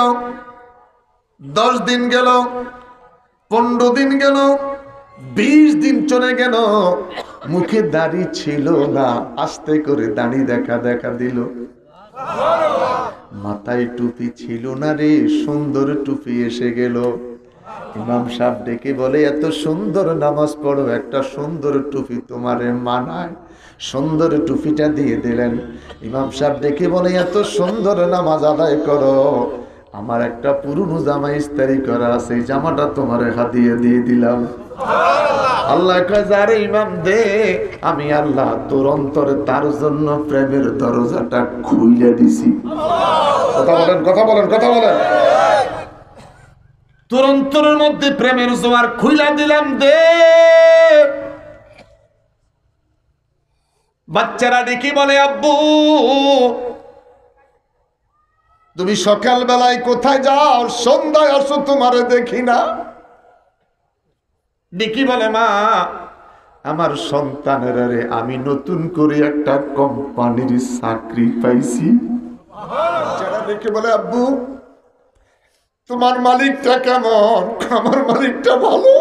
10 দিন গেল, 15 দিন গেল, 20 দিন চলে গেল, মুখে দাড়ি ছিল না, আস্তে করে দাড়ি দেখা দিল। মাথায় টুপি ছিল না রে, সুন্দর টুপি এসে গেল। ইমাম সাহেব ডেকে বলে, এত সুন্দর নামাজ পড়ো, একটা সুন্দর টুপি তোমারে মানায়। সুন্দর টুপিটা দিয়ে দিলেন। ইমাম সাহেব ডেকে বলে, এত সুন্দর নামাজ আদায় করো, আমার একটা পুরনো জামা ইস্তারি করা আছে, এই জামাটা তোমার হাতিয়ে দিয়ে দিলাম। আল্লাহ কয়, যারে ইমাম দে, আমি আল্লাহ তোর অন্তরে তার জন্য প্রেমের দরজাটা খুইলে দিছি। কথা বলেন, কথা বলেন, কথা বলেন। তোর অন্তরের মধ্যে প্রেমের জোয়ার খুইলা দিলাম, দে। বাচ্চারা ডেকে বলে, আব্বু তুমি সকাল বেলায় কোথায় যাও, সন্ধ্যায় আসো, তোমারে দেখি না। ডেকে বলে, মা আমার সন্তানের রে আমি নতুন করে একটা কোম্পানির চাকরি পাইছি। বাচ্চারা ডেকে বলে, আব্বু তোমার মালিকটা কেমন? আমার মালিকটা ভালো,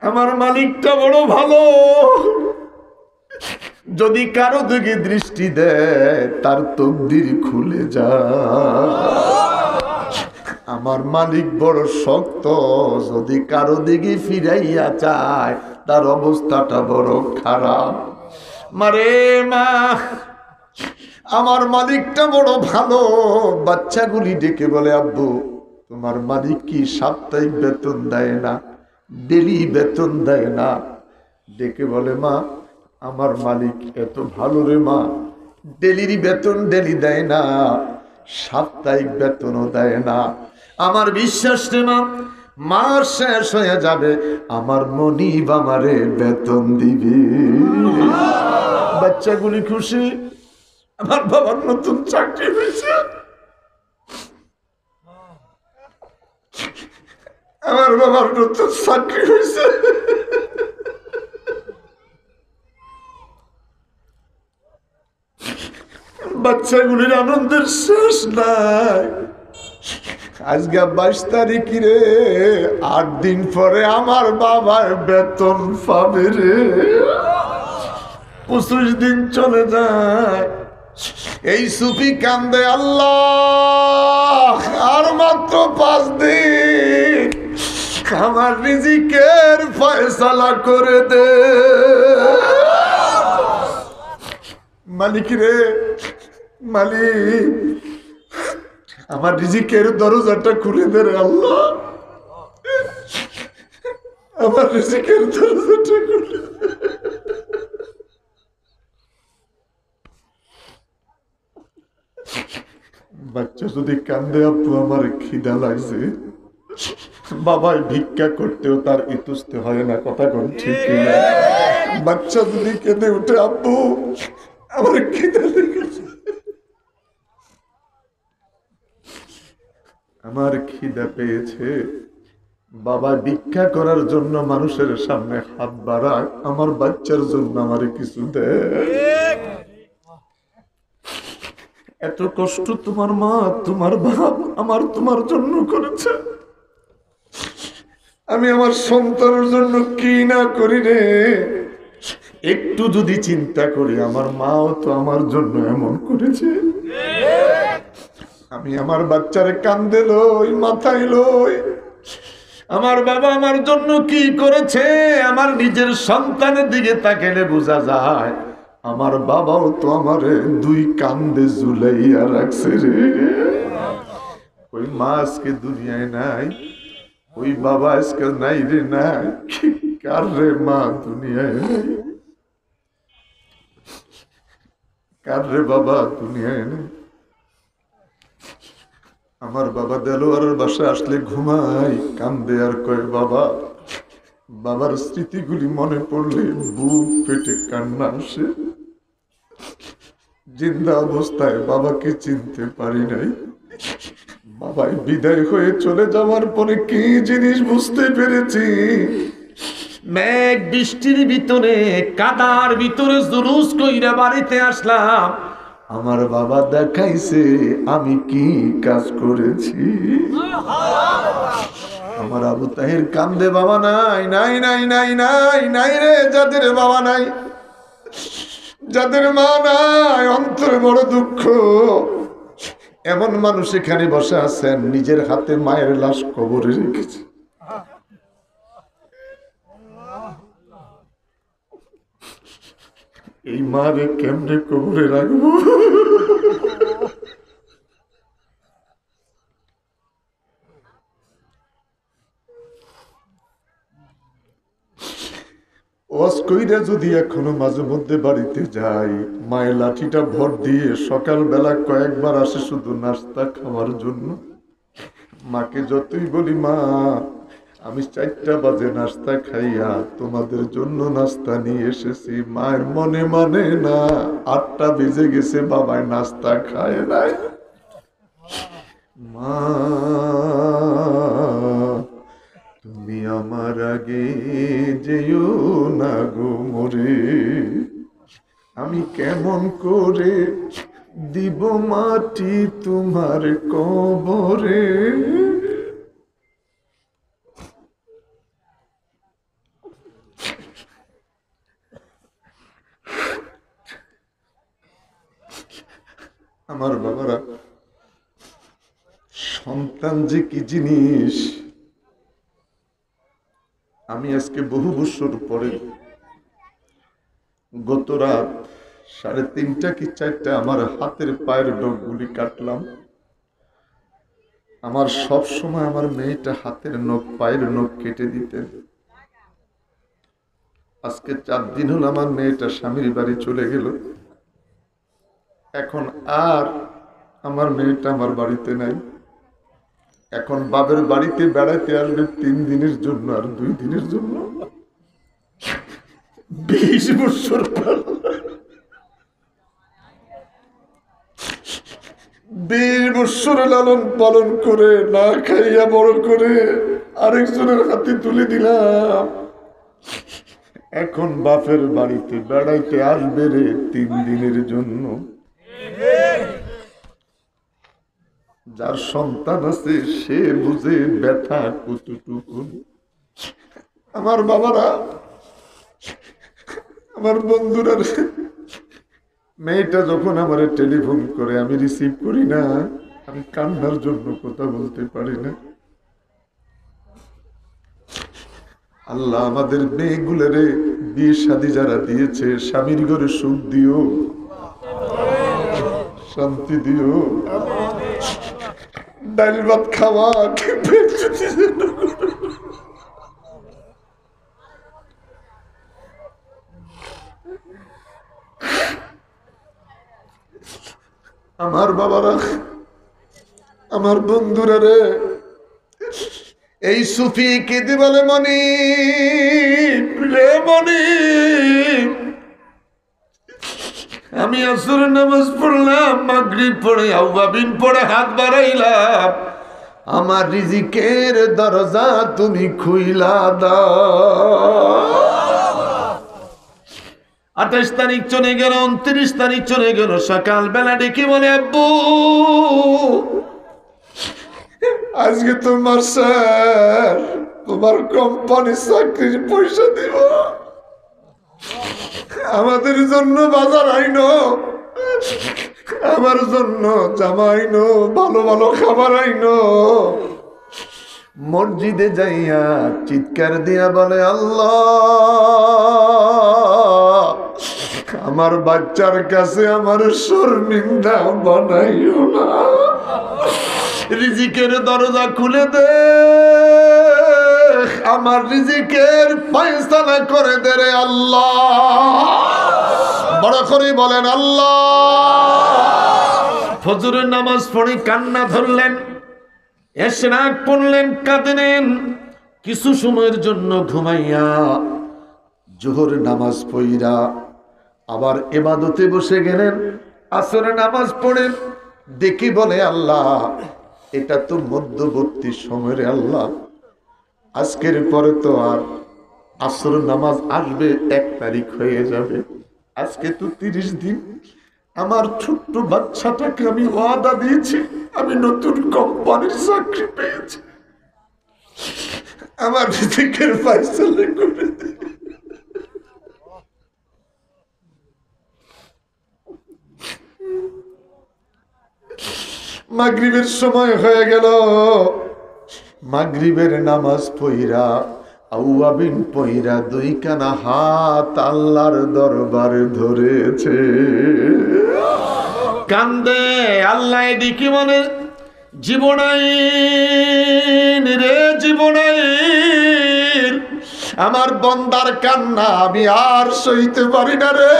আমার মালিকটা বড় ভালো। যদি কারো দিকে দৃষ্টি দেয়, তার তকদির খুলে যায়। আমার মালিক বড় শক্ত, যদি কারো দিকে ফিরাইয়া চায়, তার অবস্থাটা বড় খারাপ। মারে মা, আমার মালিকটা বড় ভালো। বাচ্চাগুলি ডেকে বলে, আব্বু তোমার মালিক কি সাপ্তাহিক বেতন দেয় না, ডেলি বেতন দেয় না? ডেকে বলে, মা আমার মালিক এত ভালো রে মা, ডেলির বেতন ডেলি দেয় না, সাপ্তাহিক বেতনও দেয় না। আমার বিশ্বাস রে মা, মাস শেষ হয়ে যাবে, আমার মনিব আমারে বেতন দিবে। বাচ্চাগুলি খুশি, আমার বাবার নতুন চাকরি হয়েছে, আমার বাবার নতুন চাকরি হয়েছে। বাচ্চাগুলির আনন্দের শেষ নাই। আজকে 22 তারিখ রে, 8 দিন পরে আমার বাবার বেতন পাবে রে। 25 দিন চলে যায়, এই সুফি কান্দে, আল্লাহ আর মাত্র 5 দিন, আমার রিজিকের ফয়সালা করে দে। মালিক রে, মালিক আমার রিজিকের দরজাটা খুলে দে রে আল্লাহ, আমার রিজিকের দরজাটা খুলে দে। বাচ্চা যদি কান্দে, আপু আমার খিদা লাগছে, বাবাই ভিক্ষা করতেও তার ইতস্তে হয় না, কথা কোন ঠিক কিনা? বাচ্চা যদি কেঁদে উঠে, আব্বু আমার খিদা লেগেছে, আমার খিদা পেয়েছে, বাবা ভিক্ষা করার জন্য মানুষের সামনে হাত বাড়ায়, আমার বাচ্চার জন্য আমার কিছু দেয়। এত কষ্ট তোমার মা, তোমার বাপ আমার তোমার জন্য করেছে, আমি আমার সন্তানের জন্য কি না করি রে। একটু যদি চিন্তা করি, আমার মাও তো আমার জন্য এমন করেছে। আমি আমার বাচ্চারে কান্দে লই, মাথায় লই, আমার বাবা আমার জন্য কি করেছে। আমার নিজের সন্তানের দিকে তাকালে বোঝা যায়, আমার বাবাও তো আমারে 2 কান্দে ঝুলাইয়া রাখছে রে। ওই মা আজকে দুনিয়ায় নাই, ওই বাবা আজকে নাই রে, নাই। কার রে মা দুনিয়ায় নাই, কার রে বাবা দুনিয়ায় নেই। আমার বাবা দেলোয়ারের বাসায় আসলে ঘুমাই, কান্দে আর কয়, বাবা বাবার স্মৃতিগুলি মনে পড়লে বুক পেটে কান্না আসে। জিন্দা অবস্থায় বাবাকে চিনতে পারি নাই। বাবাই বিদায় হয়ে চলে যাওয়ার পরে কি জিনিস বুঝতে পেরেছি। মেঘ বৃষ্টির ভিতরে কাদার ভিতরে জুলুস কইরা বাড়িতে আসলাম, আমার বাবা দেখাইছে আমি কি কাজ করেছি। আমার আবু তাহের কান্দে, বাবা নাই নাই নাই নাই নাই নাই রে, যাদের বাবা নাই, যাদের মা নাই, অন্তরে বড় দুঃখ। এমন মানুষ এখানে বসে আছেন নিজের হাতে মায়ের লাশ কবরে রেখেছে। এই মারে কেমনে কবরে রাখবো? অস্কইরা যদি এখনো মাঝে মধ্যে বাড়িতে যাই, মায়ের লাঠিটা ভর দিয়ে সকালবেলা কয়েকবার আসে শুধু নাস্তা খাওয়ার জন্য। মাকে যতই বলি, মা আমি 4টা বাজে নাস্তা খাইয়া তোমাদের জন্য নাস্তা নিয়ে এসেছি, মায়ের মনে মানে না। 8টা বেজে গেছে, বাবায় নাস্তা খায় নাই। মা তুমি আমার আগে যেও না গো মরে, আমি কেমন করে দিব মাটি তোমার কবরে। আমার বাবারা, সন্তান যে কি জিনিস আমি আজকে বহু বছর পরে, গত রাত 3:30 কি 4টা আমার হাতের পায়ের নখগুলি কাটলাম। আমার সব সময় আমার মেয়েটা হাতের নখ পায়ের নখ কেটে দিতেন। আজকে 4 দিন হলো আমার মেয়েটা স্বামীর বাড়ি চলে গেল। এখন আর আমার মেয়েটা আমার বাড়িতে নাই। এখন বাবের বাড়িতে বেড়াইতে আসবে 3 দিনের জন্য আর 2 দিনের জন্য। 20 বছর পর 20 বছর লালন পালন করে না খাইয়া বড় করে আরেকজনের হাতে তুলে দিলাম। এখন বাপের বাড়িতে বেড়াইতে আসবে রে 3 দিনের জন্য। যার সন্তান আছে সে বুঝে ব্যথা কতটুকু। আমার বাবারা, আমার বন্ধুরা, মেয়েটা যখন আমার টেলিফোন করে আমি রিসিভ করি না, আমি কান্নার জন্য কথা বলতে পারি না। আল্লাহ আমাদের মেয়েগুলোরে বিয়ে শাদী যারা দিয়েছে, স্বামীর ঘরে সুখ দিও, শান্তি দিও, ডাল ভাত খাওয়া আমার বাবারা, আমার বন্ধুরা রে, এই সুফি কেঁদে বলে মনি রে মনি, আমি আসর নামাজ পড়লাম, মাগরিব পড়ে আওয়াবিন পড়ে হাত বাড়াইলাম, আমার রিজিকের দরজা তুমি খুইলা দাও। 28 তারিখ চলে গেল, 29 তারিখ চলে গেল, সকাল বেলা ডেকে বলে আব্বু আজকে তোমার স্যার তোমার কোম্পানি চাকরির পয়সা দিব, আমাদের জন্য বাজার আইনো, আমার জন্য জামা আইনো, ভালো ভালো খাবার আইনো। মসজিদে যাইয়া চিৎকার দিয়া বলে আল্লাহ আমার বাচ্চার কাছে আমার শর্মিন্দা বানাইও না, রিজিকের দরজা খুলে দে, আমার রিজিকের ফয়সালা করে দে রে আল্লাহ। বড় করে বলেন আল্লাহ। ফজরের নামাজ পড়ে কান্না ধরলেন, এশরাক পড়লেন, কাঁদেন, কিছু সময়ের জন্য ঘুমাইয়া জোহর নামাজ পড়িয়া আবার ইবাদতে বসে গেলেন। আসরের নামাজ পড়েন, দেখি বলে আল্লাহ এটা তো মধ্যবর্তী সময়ের আল্লাহ, আজকের পরে তো আর আসর নামাজ আসবে 1 তারিখ হয়ে যাবে, আজকে তো 30 দিন। আমার ছোট্ট বাচ্চাটাকে আমি ওয়াদা দিয়েছি, আমি নতুন কোম্পানির চাকরি পেয়েছি, আমার রিজিকের ফয়সালা করে দে। মাগরিবের সময় হয়ে গেল, মাগরিবের নামাজ পইরা আউয়াবিন পইরা 2 কানা হাত আল্লাহর দরবারে ধরেছে, কান্দে। আল্লাহ এদিকে মনে জীবনাইন রে জীবনাইন, আমার বন্দার কান্না আমি আর সইতে পারি না রে,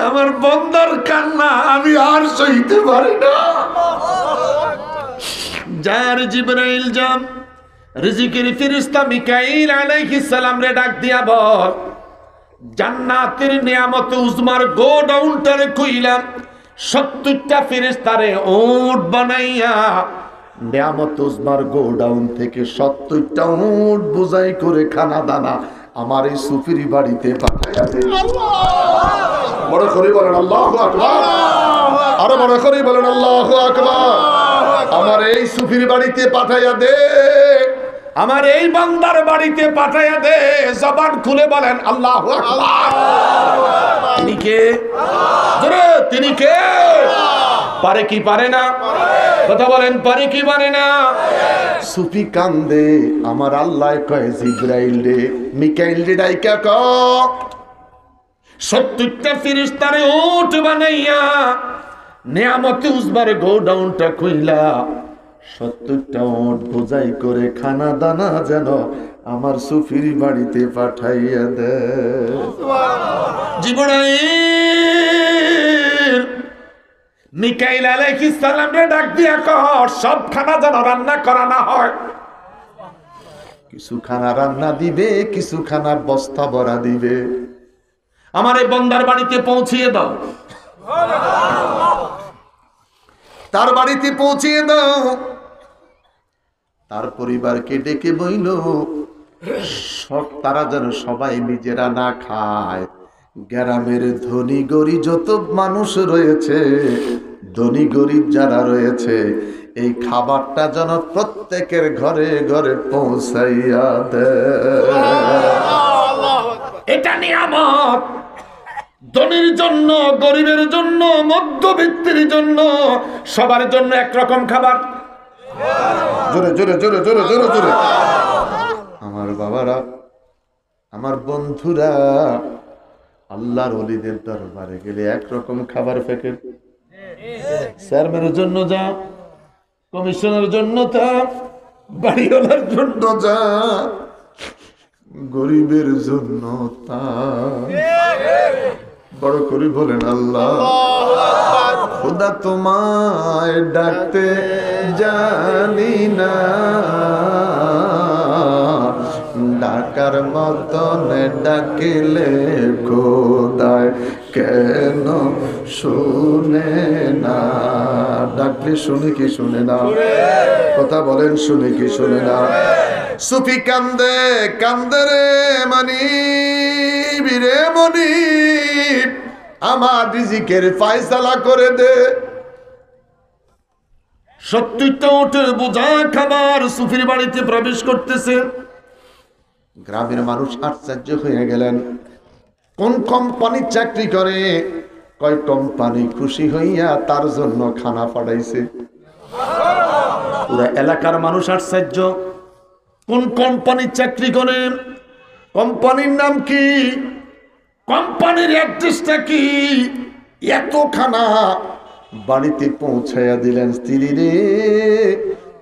আমার বন্দার কান্না আমি আর সইতে পারি না। যার জিবরাইল যাম রিজিকের ফেরেশতা মিকাইল আলাইহিস সালাম রে ডাক দিয়া বল, জান্নাতের নিয়ামত উজমার গোডাউনটারে কইলাম 70টা ফেরেশতারে উট বানাইয়া নিয়ামত উজমার গোডাউন থেকে 70টা উট বোঝাই করে খানা দানা আমার এই সুফির বাড়িতে পাঠাইয়া দে। বড় করে বলেন আল্লাহু আকবার, আরো বড় করে বলেন আল্লাহু আকবার। আমার এই সুফির বাড়িতে পাঠাইয়া দে, আমার এই বান্দার বাড়িতে পাঠাইয়া দে। জবান খুলে বলেন আল্লাহু আকবার। তিনি কে? জোরে তিনি কে? পারে কি পারে না? কথা বলেন, পারে কি পারে না? সুফি কান্দে, আমার আল্লাহ কয় জিবরাইল রে মিকাইল রে ডাইকা ক 70টা ফেরেশতারে উট বানাইয়া নিয়ামতে উজমার গোডাউনটা কইলা 70টা উট বোঝাই করে খানা দানা যেন আমার সুফির বাড়িতে পাঠাইয়া দে। জিবরাইল মিকাইল আলাইহিস সালাম রে ডাক দিয়া কর সব খানা যেন রান্না করা না হয়, কিছু খানা রান্না দিবে, কিছু খানা বস্তা ভরা দিবে, আমার এই বন্দার বাড়িতে পৌঁছিয়ে দাও, তার বাড়িতে পৌঁছিয়ে দাও। তার পরিবারকে ডেকে বইল সব তারা যেন সবাই নিজেরা না খায়, গ্রামের ধনী গরিব যত মানুষ রয়েছে, ধনী গরিব যারা রয়েছে এই খাবারটা যেন প্রত্যেকের ঘরে ঘরে পৌঁছাইয়া দেয়। এটা নিয়ামত, ধনীর জন্য, গরিবের জন্য, মধ্যবিত্তের জন্য, সবার জন্য একরকম খাবার। জোরে জোরে জোরে জোরে জোরে জোরে। আমার বাবারা, আমার বন্ধুরা, আল্লাহর ওলিদের দরবারে গেলে একরকম খাবার প্যাকেট, চেয়ারম্যানের জন্য যা, কমিশনের জন্য তা, বাড়িওয়ালার জন্য যা, গরিবের জন্য তা। বড় করে বলেন আল্লাহ। খোদা তোমায় ডাকতে জানি না, ডাকার মতন ডাকিলে খোদায় কেন শুনে না? ডাকলে শুনে কি শুনে না? কথা বলেন, শুনে কি শুনে না? সুফি কান্দে কান্দে রে মানিব রে মনিব, আমার রিজিকের ফয়সালা করে দে। 70টা উটের বোঝা খাবার সুফির বাড়িতে প্রবেশ করতেছে। গ্রামের মানুষ আশ্চর্য হয়ে গেলেন। কোন কোম্পানির চাকরি করে? কয় কোম্পানি খুশি হইয়া তার জন্য খানা পাঠাইছে। পুরা এলাকার মানুষ আশ্চর্য। কোন কোম্পানির চাকরি করে? কোম্পানির নাম কি? কোম্পানির অ্যাড্রেসটা কি? এত খানা বাড়িতে পৌঁছাইয়া দিলেন। স্ত্রী রে,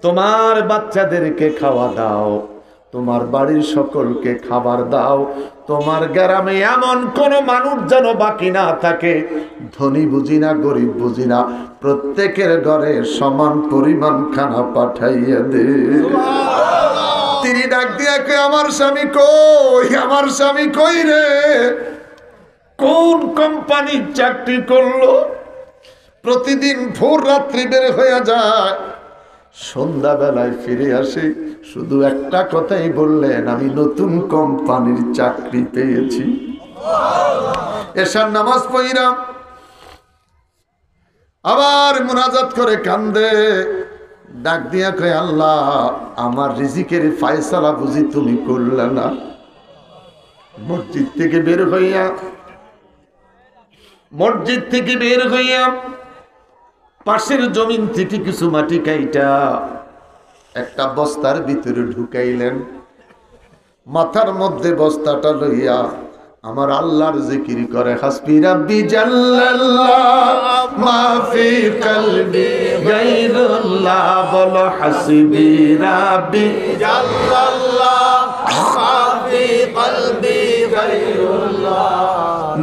তোমার বাচ্চাদেরকে খাওয়া দাও, তোমার বাড়ির সকলকে খাবার দাও, তোমার গ্রামে এমন কোন মানুষ যেন বাকি না থাকে, ধনী বুঝি না গরিব বুঝি না, প্রত্যেকের ঘরে সমান পরিমাণ খানা পাঠাইয়া দে। স্ত্রী ডাক দিয়া কই আমার স্বামী কই, আমার স্বামী কই রে, কোন কোম্পানির চাকরি করলো? প্রতিদিন ভোর রাত্রি বের হয়ে যায়, সন্ধ্যাবেলায় ফিরে আসে, শুধু একটা কথাই বললেন, আমি নতুন কোম্পানির চাকরি পেয়েছি। এশার নামাজ পড়িরা আবার মুনাজাত করে কান্দে, ডাক দিয়া কয় আল্লাহ আমার রিজিকের ফায়সালা বুঝি তুমি করলে না। মসজিদ থেকে বের হইয়া পাশের জমিন থেকে কিছু মাটি কাইটা একটা বস্তার ভিতরে ঢুকাইলেন, মাথার মধ্যে বস্তাটা লইয়া আমার আল্লাহর জিকির করে, হাসবি রাব্বি জাল্লাল্লাহ মা ফি কলবি গায়রুল্লাহ, বলো হাসবি রাব্বি জাল্লাল্লাহ মা ফি কলবি গায়রুল্লাহ,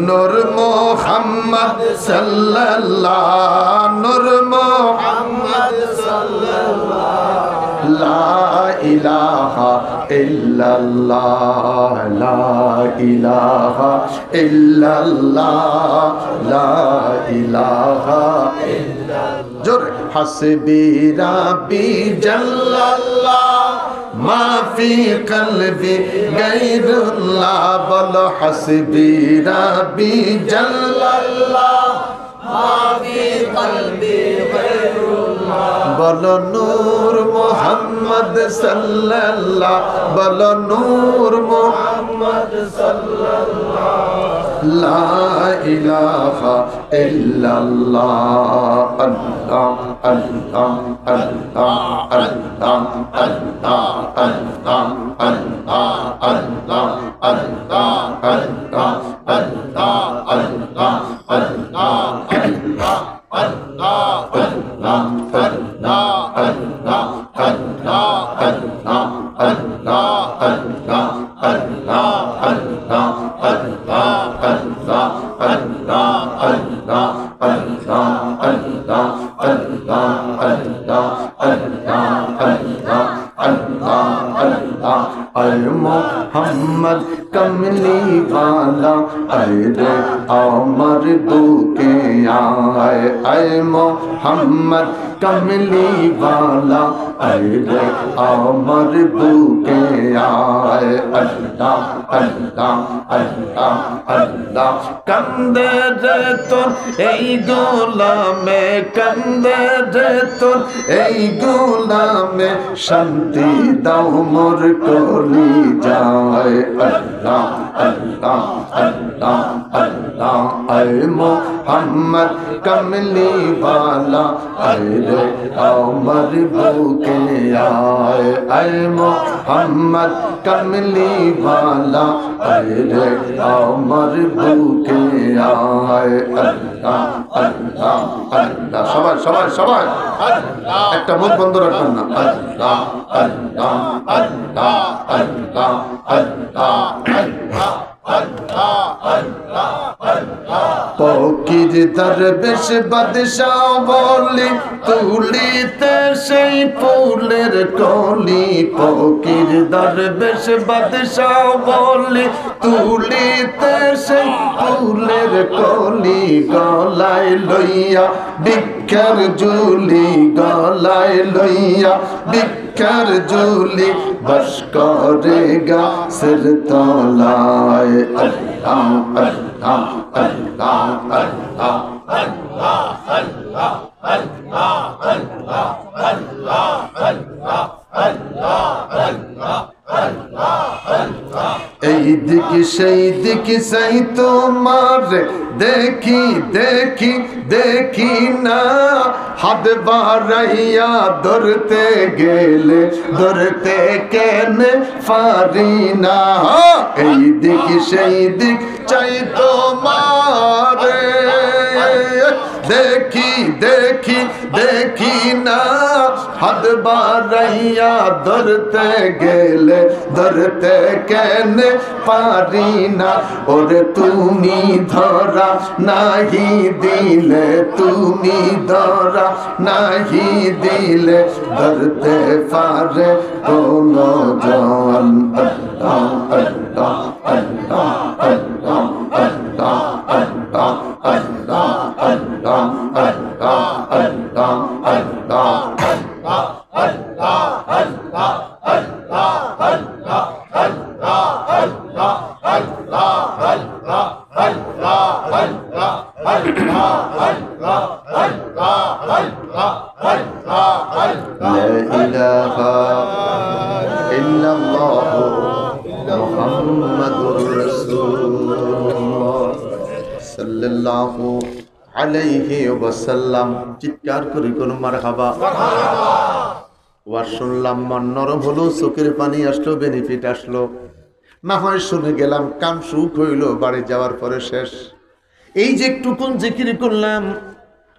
নূর মুহাম্মদ সাল্লাল্লাহ, নূর মুহাম্মদ সাল্লাল্লাহ, লা ইলাহা ইল্লাল্লাহ, লা ইলাহা ইল্লাল্লাহ, লা ইলাহা ইল্লাল্লাহ। জোরে হাসবি রাব্বি জাল্লাল্লাহ মা ফি কলবি গায়রুল্লাহ, বলো হাসবি রাব্বি জাল্লাল্লাহ মা ফি কলবি গায়রুল্লাহ, বলো নূর মুহাম্মদ সাল্লাল্লাহ, বলো নূর মুহাম্মদ সাল্লাল্লাহ, লা ইলাহা ইল্লাল্লাহ, আল্লাহ আল্লাহ আল্লাহ আল্লাহ আল্লাহ আল্লাহ আল্লাহ আল্লাহ আল্লাহ আল্লাহ আল্লাহ আল্লাহ আল্লাহ মোহাম্মদ কমলি वाला रे अमर बुके आए, आए मोहम्मद कमली वाला रे अमर बुके आए, अल्लाह अल्लाह अल्लाह अल्लाह। कंदे रे तोर এই গোলামে, कंदे रे तोर এই গোলামে, শান্তি দাও মোর কলি যায়, अल्लाह अल्लाह अल्लाह अल्लाह। आए मोहम्मद कमली वाला रे अमर बुके आए, आए मोहम्मद कमली वाला रे अमर बुके आए, अल्लाह अल्लाह अल्लाह। সবাই সবাই সবাই একটা মুখ বন্ধ রাখবেন না, আল্লাহ আল্লাহ আল্লাহ আল্লাহ আল্লাহ ফকির দরবেশ বাদশাহ বলি তুলিতে সেই ফুলের কলি, ফকির দরবেশ বাদশাহ বলি তুলিতে সেই ফুলের কলি, গলায় লইয়া ভিক্ষার ঝুলি, গলায় লইয়া ভিক্ষার ঝুলি, বস করে গাছের তলায়, আল্লাহ আল্লাহ আল্লাহ আল্লাহ আল্লাহ আল্লাহ আল্লাহ আল্লাহ আল্লাহ আল্লাহ আল্লাহ আল্লাহ আল্লাহ আল্লাহ। এই দিকে সেই দিকে সেই তোমার দেখি দেখি দেখি না, হাত বাড়াইয়া ধরতে গেলে ধরতে কেনে পারি না, এই দিক সেই দিক চাই তোমার দেখি দেখি দেখি না হাত বাড়াইয়া ধরতে গেলে ধরতে কেন পারি না ওরে তুমি ধরা নাহি দিলে তুমি ধরা নাহি দিলে ধরতে পারে কোন জন আল্লাহ আল্লাহ আল্লাহ আল্লাহ আল্লাহ আল্লাহ আল্লাহ আল্লাহ আল্লাহ আল্লাহ আল্লাহ لا إله إلا الله محمد رسول الله صلى الله عليه وسلم চিৎকার করে কোন মারহাবা ওয়াজ শুনলাম মন নরম হলো চোখের পানি আসলো বেনিফিট আসলো না হয় শুনে গেলাম কান সুখ হইল বাড়ি যাওয়ার পরে শেষ এই যে একটুকুন জিকির করলাম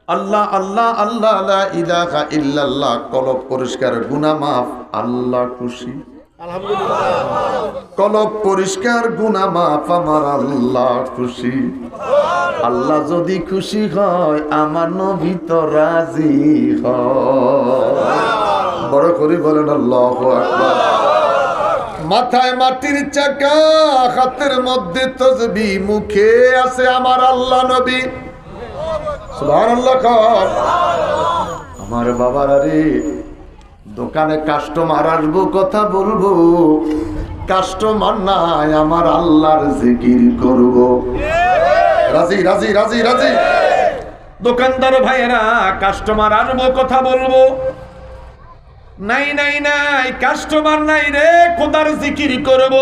আল্লাহ আল্লাহ আল্লাহ লা ইলাহা ইল্লাল্লাহ কলব পরিষ্কার গুনাহ মাফ আল্লাহ খুশি আলহামদুলিল্লাহ কলব পরিষ্কার গুনাহ মাফ আমার আল্লাহ খুশি আল্লাহ যদি খুশি হয় আমার নবী তো রাজি হয় বড় করে বলেন আল্লাহু আকবার মাথায় মাটির চাকা হাতের মধ্যে তাসবিহ মুখে আছে আমার আল্লাহ নবী সুবহানাল্লাহ আমার বাবারা রে দোকানে কাস্টমার আসবো কথা বলবো কাস্টমার নাই আমার আল্লাহর জিকির করব রাজি রাজি রাজি রাজি দোকানদার ভাইয়েরা কাস্টমার আসবো কথা বলবো নাই নাই নাই কাস্টমার নাই রে খোদার জিকির করব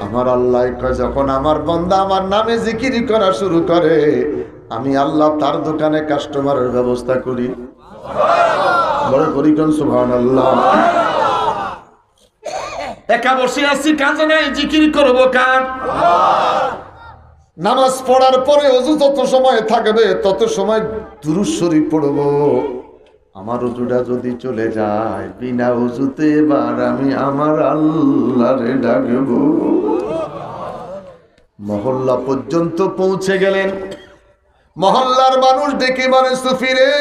আমার আল্লাহ কয় যখন আমার বান্দা আমার নামে জিকির করা শুরু করে আমি আল্লাহ তার দোকানে কাস্টমারের ব্যবস্থা করি বড় করি কোন সুবহানাল্লাহ একা বসে আছি কাজে নাই জিকির করব কার নামাজ পড়ার পরে ওযু যত সময় থাকবে তত সময় দুরূদ শরীফ পড়ব আমার ওযুটা যদি চলে যায় বিনা ওযুতে এবার আমি আমার আল্লাহরে ডাকব মহল্লা পর্যন্ত পৌঁছে গেলেন মহল্লার মানুষ ডেকে মানে সুফি রে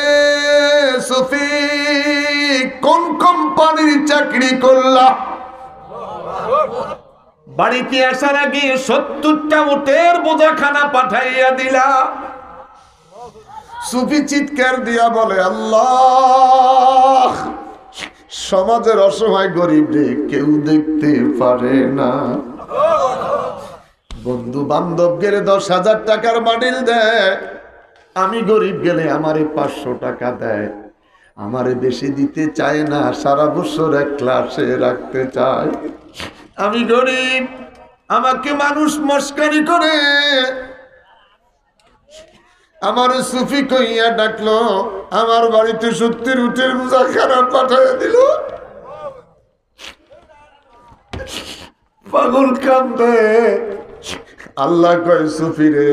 সুফি কোন কোম্পানির চাকরি করলা বাড়িতে আসার আগে 70টা উটের বোঝাখানা পাঠাইয়া দিলা সুফি চিৎকার দিয়া বলে আল্লাহ সমাজের অসহায় গরিব রে কেউ দেখতে পারে না বন্ধু বান্ধব গেলে 10,000 টাকার বান্ডিল দেয় আমি গরিব গেলে আমারে 500 টাকা দেয় আমারে বেশি দিতে চায় না সারা বছর এক ক্লাসে রাখতে চায় আমি গরিব আমাকে মানুষ মস্কারি করে আমার সুফি কইয়া ডাকলো আমার বাড়িতে 70 উটের বোঝা খারাপ পাঠিয়ে দিল পাগল কান্দে আল্লাহ কয় সুফি রে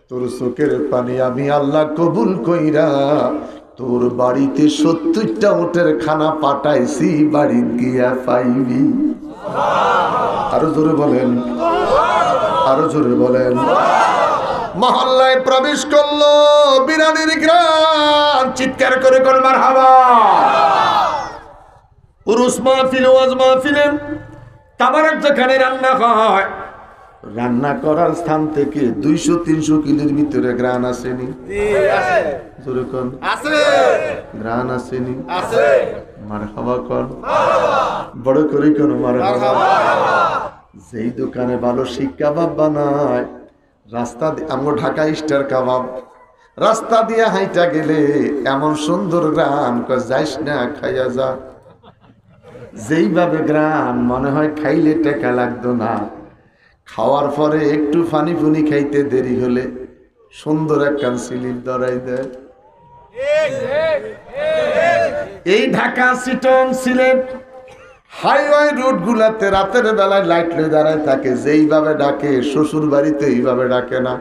তোর চোখের পানি আমি আল্লাহ কবুল কইরা তোর বাড়িতে 70টা উটের খানা পাঠাইছি বাড়ি গিয়া পাইবি আরো জোরে বলেন আরো জোরে বলেন মহল্লায় প্রবেশ করলো বিরানির গ্রাম চিৎকার করে কোন মারহাবা উরুস মাহফিল ওয়াজ মাহফিলে তাবারক যেখানে রান্না হয় রান্না করার স্থান থেকে 200-300 কিলোর ভিতরে গ্রান আসেনি জোরে কোন আছে গ্রান আসেনি আছে মারহাবা কোন বড় করে কোন মারহাবা যেই দোকানে ভালো শিক কাবাব বানায় রাস্তা আমগো ঢাকা স্টার কাবাব রাস্তা দিয়ে হাইটা গেলে এমন সুন্দর গ্রাম কয় যাইস না খাইয়া যা যেইভাবে গ্রাম মনে হয় খাইলে টাকা লাগতো না খাওয়ার পরে একটু ফানি ফুনি খাইতে দেরি হলে সুন্দর একখান স্লিপ ধরাই দেয় এই ঢাকা সিটং সিলেট হাইওয়ে রোড গুলাতে রাতের বেলায় লাইট লয়ে দাঁড়ায় থাকে, যেইভাবে ডাকে শ্বশুর বাড়িতে এইভাবে ডাকে না।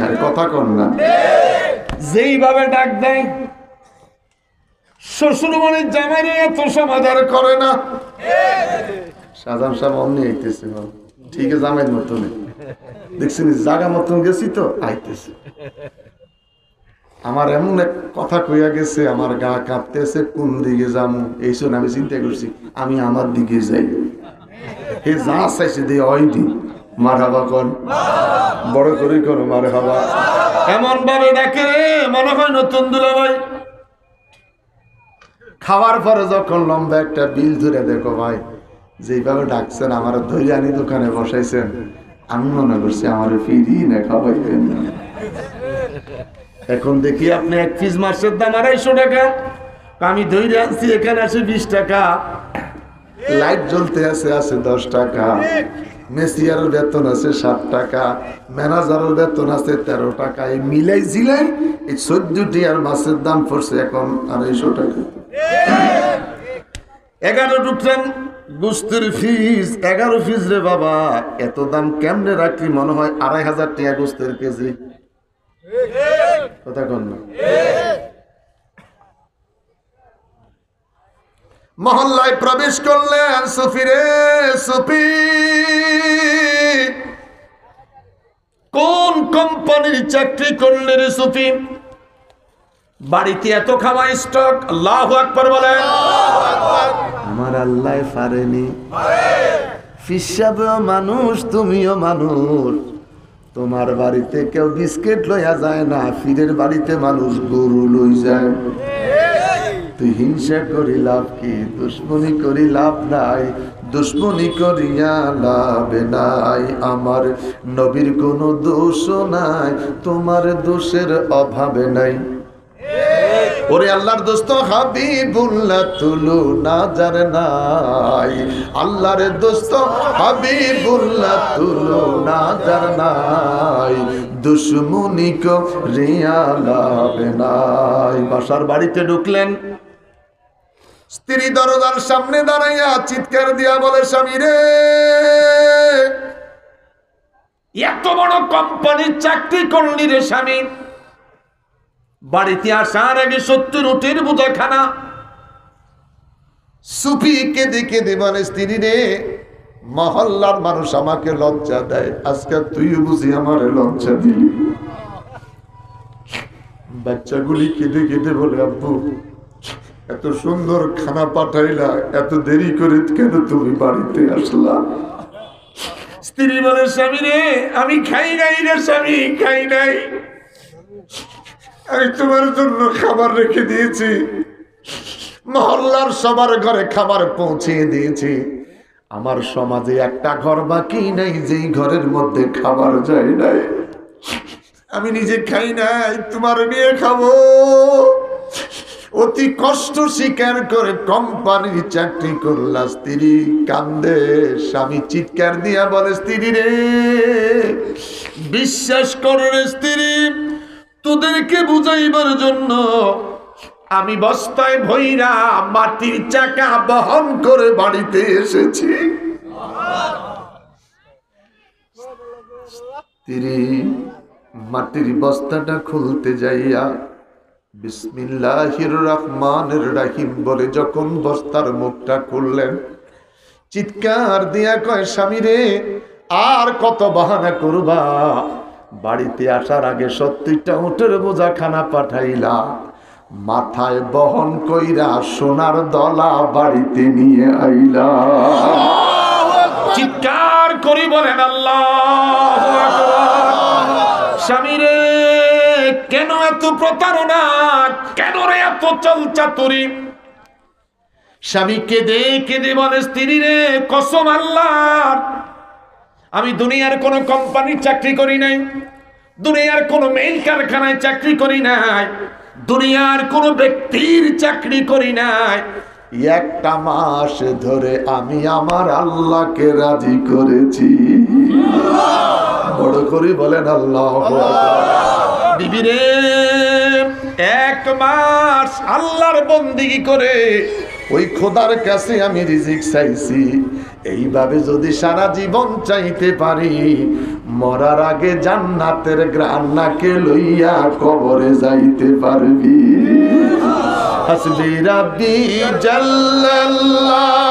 আরে কথা কন না, যেইভাবে ডাক দেয় শ্বশুর বাড়ির জামাইরে এত সমাধান করে না। শাহজাহান সাহেব অমনি আইতেছে, ঠিক আছে জামাইয়ের মতন দেখছেন, জায়গা মতন গেছি তো আইতেছে। আমার এমন এক কথা কইয়া গেছে, আমার গা কাঁপতেছে, কোন দিকে যাবো এই শুনে আমি চিন্তা করছি আমি আমার দিকে যাই। হে যা চাইছে দিয়ে হয়নি, মার হাবা কর, বড় করে করো মার হাবা। এমন ভাবে ডাকে রে মনে হয় নতুন দুলাভাই। খাওয়ার পরে যখন লম্বা একটা বিল ধরে দেখো ভাই, যেইভাবে ডাকছেন আমার ধরে আনি দোকানে বসাইছেন, আমি মনে করছি আমার ফিরি না খাওয়াইবেন না। এখন দেখি আপনি এক পিস মাছের দাম 250 টাকা, আমি ধরে আনছি এখানে আছে 20 টাকা, লাইট জ্বলতে আছে 10 টাকা, মেসিয়ারের বেতন আছে 7 টাকা, ম্যানেজারের বেতন আছে 13 টাকা, এই মিলাই জিলাই এই 14টি আর মাছের দাম পড়ছে এখন 250 টাকা। 11 টুকরান গোস্তের ফিস, 11 পিস রে বাবা, এত দাম কেমনে রাখলি? মনে হয় 2500 টাকা গোস্তের কেজি। কথা কন না। মহল্লায় প্রবেশ করলেন সুফি রে সুফি, কোন কোম্পানির চাকরি করলে রে সুফি? বাড়িতে এত খাওয়া স্টক, আল্লাহু আকবার বলেন। আমার আল্লাহ পারেনি, ফিসাবেও মানুষ তুমিও মানুষ, তোমার বাড়িতে কেউ বিস্কিট লইয়া যায় না, ফিরের বাড়িতে মানুষ গরু লই যায়। তুই হিংসা করি লাভ কি, দুশ্মনী করি লাভ নাই, দুশ্মনী করিয়া লাভ নাই। আমার নবীর কোনো দোষ নাই, তোমার দোষের অভাবে নাই। ওরে আল্লাহর দোস্ত হাবিবুল্লাহ তুলু না যার নাই, আল্লাহর দোস্ত হাবিবুল্লাহ তুলু না যার নাই, দুশ্মনী করিয়া লাভ নাই। বাসার বাড়িতে ঢুকলেন, স্ত্রী দরজার সামনে দাঁড়াইয়া চিৎকার দিয়া বলে, স্বামী রে এত বড় কোম্পানির চাকরি করলি রে স্বামী, বাড়িতে আসার আগে 70 রুটির বোঝা খানা। সুফি কেঁদে কেঁদে বলে, স্ত্রী রে মহল্লার মানুষ আমাকে লজ্জা দেয়, আজকে তুই বুঝি আমার লজ্জা দিলি। বাচ্চাগুলি কেঁদে কেঁদে বলে, আব্বু এত সুন্দর খানা পাঠাইলা, এত দেরি করে কেন তুমি বাড়িতে আসলা? স্ত্রী বলে, স্বামী রে আমি খাই নাই রে স্বামী, খাই নাই, আমি তোমার জন্য খাবার রেখে দিয়েছি, মহল্লার সবার ঘরে খাবার পৌঁছিয়ে দিয়েছি, আমার সমাজে একটা ঘর বাকি নাই যেই ঘরের মধ্যে খাবার যায় নাই, আমি নিজে খাই নাই, তোমার নিয়ে খাবো। অতি কষ্ট স্বীকার করে কোম্পানির চাকরি করলা। স্ত্রী কান্দে, স্বামী চিৎকার দিয়া বলে, স্ত্রী রে বিশ্বাস করো রে স্ত্রী, তোদেরকে বুঝাইবার জন্য আমি বস্তায় ভইরা মাটির চাকা বহন করে বাড়িতে এসেছি। স্ত্রী মাটির বস্তাটা খুলতে যাইয়া বিসমিল্লাহির রহমানির রহিম বলে যখন বস্তার মুখটা খুললেন, চিৎকার দিয়া কয়, স্বামী রে আর কত বাহানা করবা, বাড়িতে আসার আগে 70টা উটের বোঝা খানা পাঠাইলা, মাথায় বহন কইরা সোনার দলা বাড়িতে নিয়ে আইলা। চিৎকার করি বলেন আল্লাহু আকবার। স্বামী রে কেন এত প্রতারণা, কেন রে এত চলচাতুরি? স্বামী কেঁদে কেঁদে বলে, স্ত্রী রে কসম আল্লাহর, আমি দুনিয়ার কোন কোম্পানির চাকরি করি নাই, দুনিয়ার কোন মেইল কারখানায় চাকরি করি নাই, দুনিয়ার কোন ব্যক্তির চাকরি করি নাই, একটা মাস ধরে আমি আমার আল্লাহকে রাজি করেছি। বড় করে বলেন আল্লাহু আকবার। বিবি রে এক মাস আল্লাহর বন্দেগী করে ওই খোদার কাছে আমি রিজিক চাইছি। এইভাবে যদি সারা জীবন চাইতে পারি, মরার আগে জান্নাতের গ্রান্নাকে লইয়া কবরে যাইতে পারবি। হাসবি রাব্বি জাল্লাল্লাহ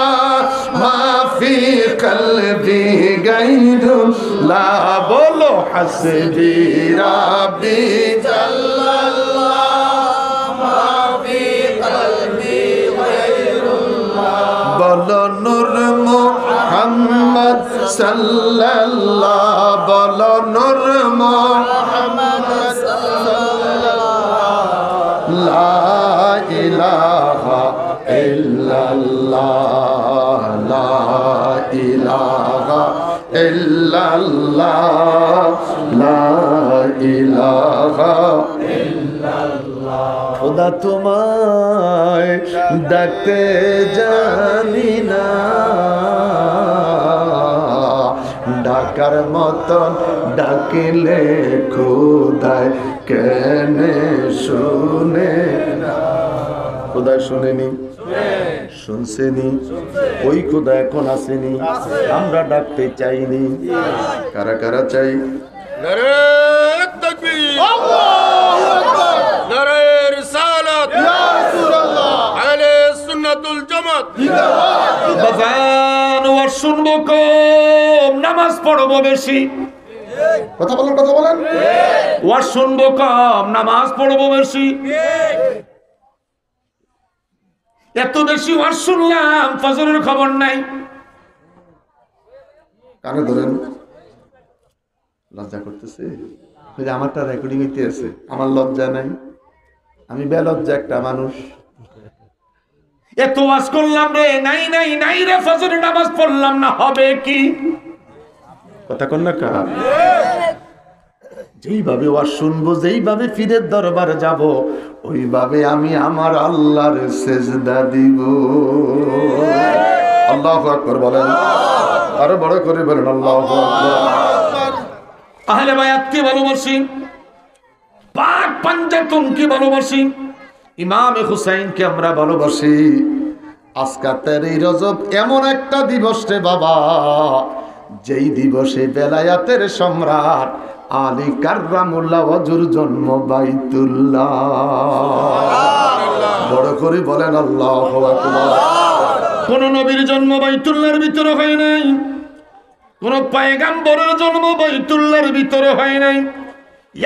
মা ফি কলবি গায়রুল্লাহ। বলো হাসবি রাব্বি নূর মুহাম্মদ সাল্লাল্লাহ। বলো নূর মুহাম্মদ সাল্লাল্লাহ। লা ইলাহা ইল্লাল্লাহ, লা ইলাহা ইল্লাল্লাহ, লা ইলাহা ইল্লাল্লাহ। খোদা তোমায় ডাকতে জানি না, ডাকার মতন ডাকিলে খোদায় কেনে শুনে না। খোদায় শুনেনি, শুনছেনি, ওই খোদা এখন আসেনি, আমরা ডাকতে চাইনি। কারা কারা চাই? নারে তাকবীর, আল্লাহু আকবার, নারে রিসালাত, ইয়া রাসূলুল্লাহ, আহলে সুন্নাতুল জামাত জিন্দাবাদ। বাজান ওয়াজ শুনবো কম, নামাজ পড়বো বেশি। কথা বলেন, কথা বলেন। ওয়াজ শুনবো কম, নামাজ পড়বো বেশি। এত বেশি ওয়াজ শুনলাম, ফজরের খবর নাই। কানে ধরেন। লজ্জা করতেছে, আমারটা রেকর্ডিং হইতে আছে, আমার লজ্জা নাই, আমি বেলজ্জা একটা মানুষ। এত ওয়াজ করলাম রে, নাই নাই নাই রে, ফজরের নামাজ পড়লাম না, হবে কি? কথা কন না কা? যেইভাবে ওয়াজ শুনবো, যেইভাবে পীরের দরবারে যাব, ওইভাবে আমি আমার আল্লাহর সেজদা দিব। আল্লাহু আকবার বলেন, আরো বড় করে বলেন আল্লাহু আকবার। আহলে বায়াতকে ভালোবাসি, পাক পাঞ্জাতনকে ভালোবাসি, ইমামে হুসাইনকে আমরা ভালোবাসি। আজকে 13 রজব এমন একটা দিবস রে বাবা, যেই দিবসে বেলায়াতের সম্রাট আলী কাররামুল্লাহ ওয়াজুর জন্ম বাইতুল্লাহ। বড় করে বলেন আল্লাহু আকবার। কোন নবীর জন্ম বাইতুল্লাহর ভিতরে হয় নাই, কোন পয়গম্বরের জন্ম বাইতুল্লাহর ভিতরে হয় নাই।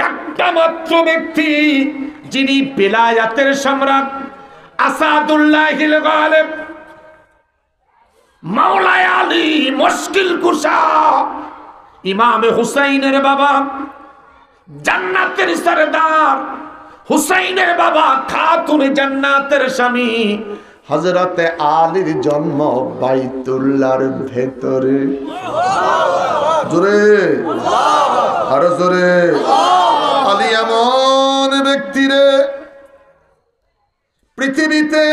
একটা মাত্র ব্যক্তি যিনি বেলায়াতের সম্রাট আসাদুল্লাহিল গালিব, মাওলানা আলী মুশকিল কুশা, ইমামে হুসাইনের বাবা, জান্নাতের সরদার, হুসাইনের বাবা, খাতুনে জান্নাতের স্বামী, হযরতে আলীর জন্ম বাইতুল্লাহর ভেতরে। জোরে, আরো জোরে। আলী এমন ব্যক্তি রে, পৃথিবীতে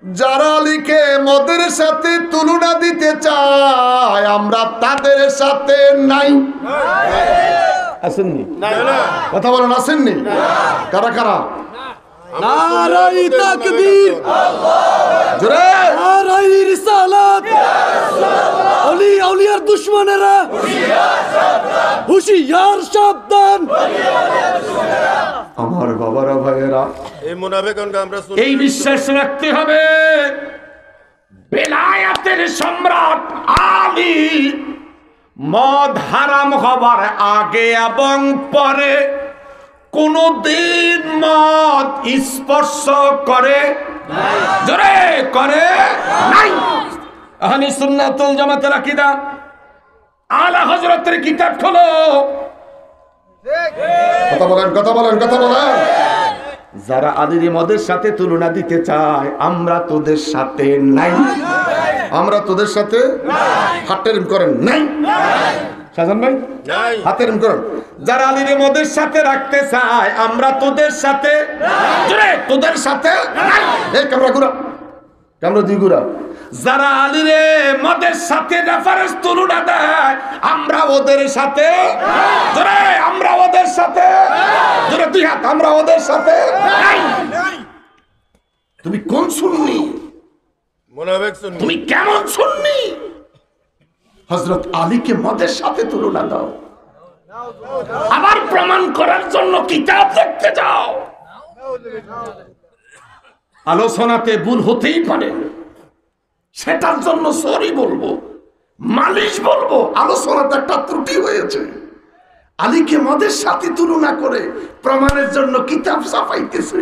যারা আলীকে মদের সাথে তুলনা দিতে চায়, আমরা তাদের সাথে নাই। আসেননি? কথা বলেন, আসেননি? কারা কারা? নারায়ে তাকবীর, জোরে। নারায়ে রিসালাত, ওলি আউলিয়ার দুশমনেরা হুশিয়ার সাবধান। আমার বাবারা, ভাইয়েরা, এই মুনাফিকগণকে আমরা শুনি। এই বিশ্বাস রাখতে হবে, বেলায়াতের সম্রাট আলী মদ হারাম হবার আগে এবং পরে কোনদিন মদ স্পর্শ করে জোরে করে নাই। আহলে সুন্নাতুল জামাতের আকীদা, আলা হযরতের কিতাব খোলো। কথা বলেন, কথা বলেন, কথা বলেন। যারা আলীর মদের সাথে তুলনা দিতে চায়, আমরা তোদের সাথে নাই, আমরা তোদের সাথে হাতের করেন নাই। শাহজাহান ভাই নাই। হাতের করেন। যারা আলীর মদের সাথে রাখতে চায়, আমরা তোদের সাথে জোরে তোদের সাথে নাই। এই ক্যামেরা ঘুরা, ক্যামেরা দিয়ে ঘুরা। যারা আলীর মদের সাথে রেফারেন্স তুলনা দেয়, আমরা ওদের সাথে জোরে, আমরা ওদের সাথে জোরে দুই হাত, আমরা ওদের সাথে নাই। তুমি কোন সুন্নি? মুনাফিক সুন্নি। তুমি কেমন সুন্নি? হযরত আলীকে মদের সাথে তুলনা দাও, আবার প্রমাণ করার জন্য কিতাব দেখতে যাও। আলোচনাতে ভুল হতেই পারে, সেটার জন্য সরি বলবো, মালিশ বলবো, আলোচনাতে একটা ত্রুটি হয়েছে। আলীকে মদের সাথে তুলনা করে প্রমাণের জন্য কিতাব ছাপাইতেছে।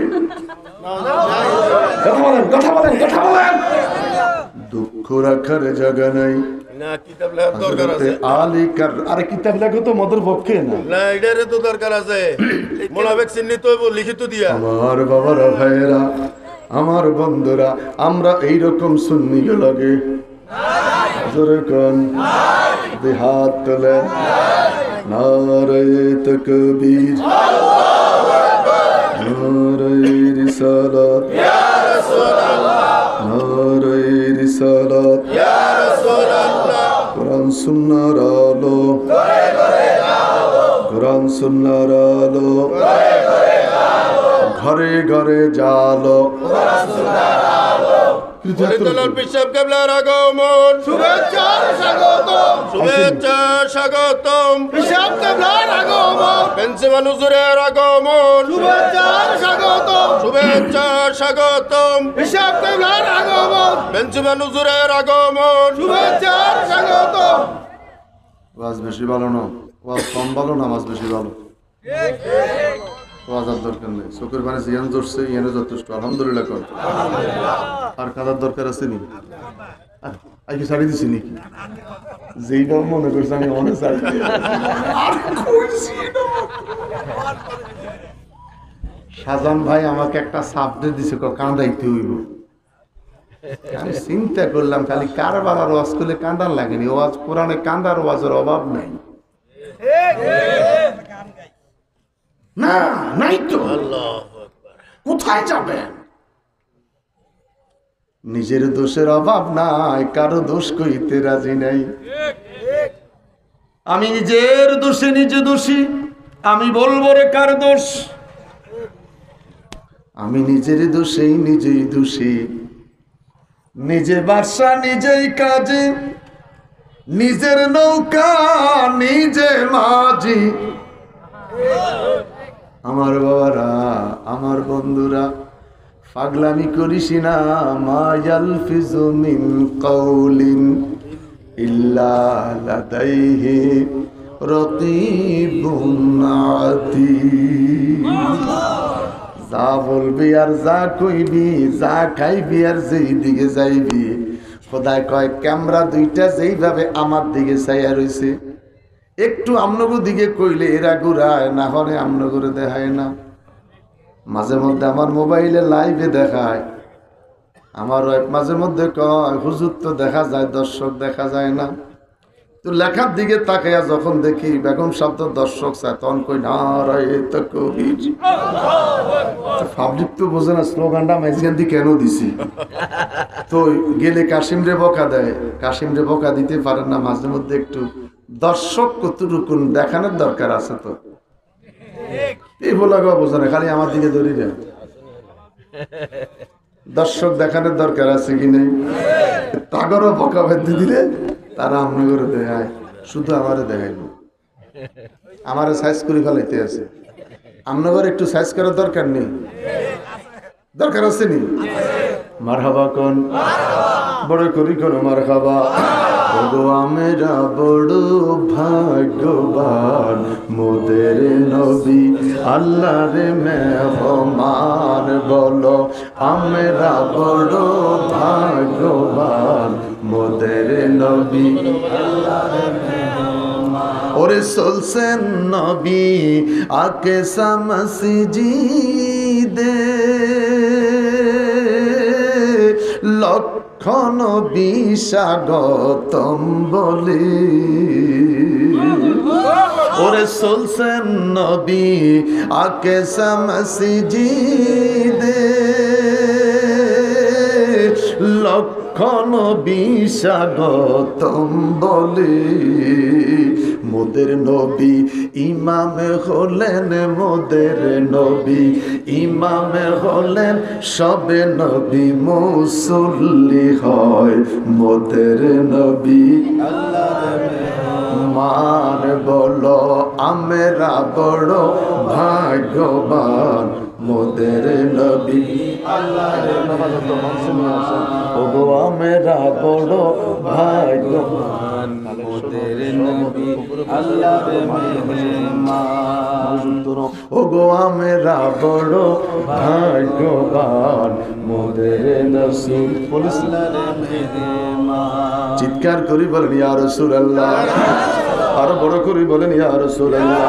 কথা বলেন। দুঃখ রাখার জায়গা নাই। না কিতাব লেখার দরকার আছে। আলী কার আরে কিতাব লেখো তো মদের পক্ষে না। না এটারে তো দরকার আছে। মুনাফিক চিহ্নিত হইব লিখিত দিয়া। আমার বাবারা, ভাইয়েরা, আমার বন্ধুরা, আমরা এইরকম সুন্নি লাগে জোরে কোন হাত তোলেন। নারায়ে তাকবীর, নারায়ে রিসালাত, নারায়ে রিসালাত, কোরআন সুন্নাহর আলো, কোরআন সুন্নাহর আলো, ঘরে ঘরে জালো। ফরিদুল্লাহ পিসাব কেবলার আগমন, শুভেচ্ছা স্বাগতম। পিসাব কেবলার আগমন, প্রিন্সিপাল হুজুরের আগমন, শুভেচ্ছা স্বাগতম। পিসাব কেবলার আগমন, প্রিন্সিপাল হুজুরের আগমন, শুভেচ্ছা স্বাগতম। ওয়াজ বেশি ভালো না, ওয়াজ কম ভালো না, নামাজ বেশি ভালো। ওয়াজার দরকার নেই, চোখের পানি জিয়ান ধরছে, ইয়ানে যথেষ্ট, আলহামদুলিল্লাহ কর। আর কাদার দরকার আছে নি? আজকে ছাড়ি দিছি নাকি? যেইবার মনে করছে আমি অনেক ছাড়ি শাহজাহান ভাই আমাকে একটা সাবজেক্ট দিছে, কান্দাইতে হইব। আমি চিন্তা করলাম খালি কারবার আর ওয়াজ করলে কান্দার লাগেনি, ওয়াজ কোরআনে কান্দার ওয়াজের অভাব নাই। না, নাই তো। কোথায় যাবেন? নিজের দোষের অভাব নাই, কারো দোষ কইতে রাজি নাই। আমি নিজের দোষে নিজে দোষী, আমি বলবো রে কার দোষ? আমি নিজের দোষেই নিজেই দোষী, নিজে বাসা নিজেই কাজে, নিজের নৌকা নিজে মাঝি। আমার বাবারা, আমার বন্ধুরা, পাগলামি করিস না। মায়াল ফিজু মিন কাউলিন ইল্লা লাদাইহি রাকিবুন আতীদ। যা বলবি আর যা কইবি, যা খাইবি আর যেই দিকে যাইবি, খোদায় কয় ক্যামেরা দুইটা যেইভাবে আমার দিকে চাইয়া রইছে, একটু আমনগো দিকে কইলে এরা ঘুরায়, না হলে আমনগরে দেখায় না। মাঝে মধ্যে আমার মোবাইলে লাইভে দেখায়, আমার মাঝে মধ্যে কয় হুজুর তো দেখা যায়, দর্শক দেখা যায় না। তো লেখার দিকে তাকাইয়া যখন দেখি বেগম শব্দ দর্শক চায়, তখন কই নারায়ে তাকবীর। পাবলিক তো বোঝে না স্লোগানটা মাইজগান্দি কেন দিছি। তো গেলে কাশিম রে বকা দেয়, কাশিম রে বকা দিতে পারেন না। মাঝে মধ্যে একটু দর্শক কতটুকু দেখানোর দরকার আছে, তো এই বলাগো বোঝে না, খালি আমার দিকে ধরি যায়। দর্শক দেখানোর দরকার আছে কি নেই? তাগরও বকা বেঁধে দিলে তারা আমনে করে দেখায়, শুধু আমারে দেখাইল, আমারে সাইজ করে ফেলাইতে আছে। আমনগর একটু সাইজ করার দরকার নেই? দরকার আছে নি? মারহাবা কোন বড় করি কোন মারহাবা। ওগো আমরা বড় ভাগ্যবান, মোদের নবী আল্লাহর মেহমান। বলো আমরা বড় ভাগ্যবান, মোদের নবী আল্লাহর মেহমান। ওরে চলছেন নবী আকে সামসজিদে, লক্ষ নবী স্বাগতম বলি। ওরে চলছেন নবী আকে সামসজিদে, লক্ষ নবী স্বাগতম বলি। মোদের নবী ইমাম হলেন, মোদের নবী ইমাম হলেন, সবে নবী মুসল্লি হয়, মোদের নবী মান বলো আমরা বড় ভাগ্যবান, মোদের নবী ওগো আমরা বড় ভাগ্যবান, মোদের নবী আল্লাহর মেহমান, ওগো আমরা বড় ভাগ্যবান, মোদের রাসূল আল্লাহর মেহমান। চিৎকার করি বলেন ইয়া রাসূলুল্লাহ, আরো বড় করে বলেন ইয়া রাসূলুল্লাহ।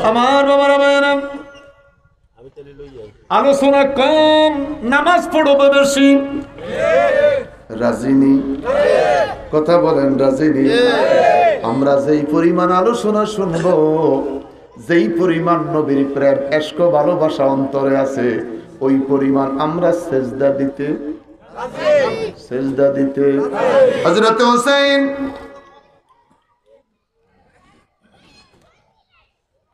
আমার বাবারা ভাইরা, আলোচনা কম, নামাজ পড়ব বেশি। রাজিনী কথা বলেন, রাজিনী। আমরা যেই পরিমাণ আলোচনা শুনব, যেই পরিমাণ নবীর প্রেম এশক ভালোবাসা অন্তরে আছে, ওই পরিমাণ আমরা সেজদা দিতে হযরত হুসাইন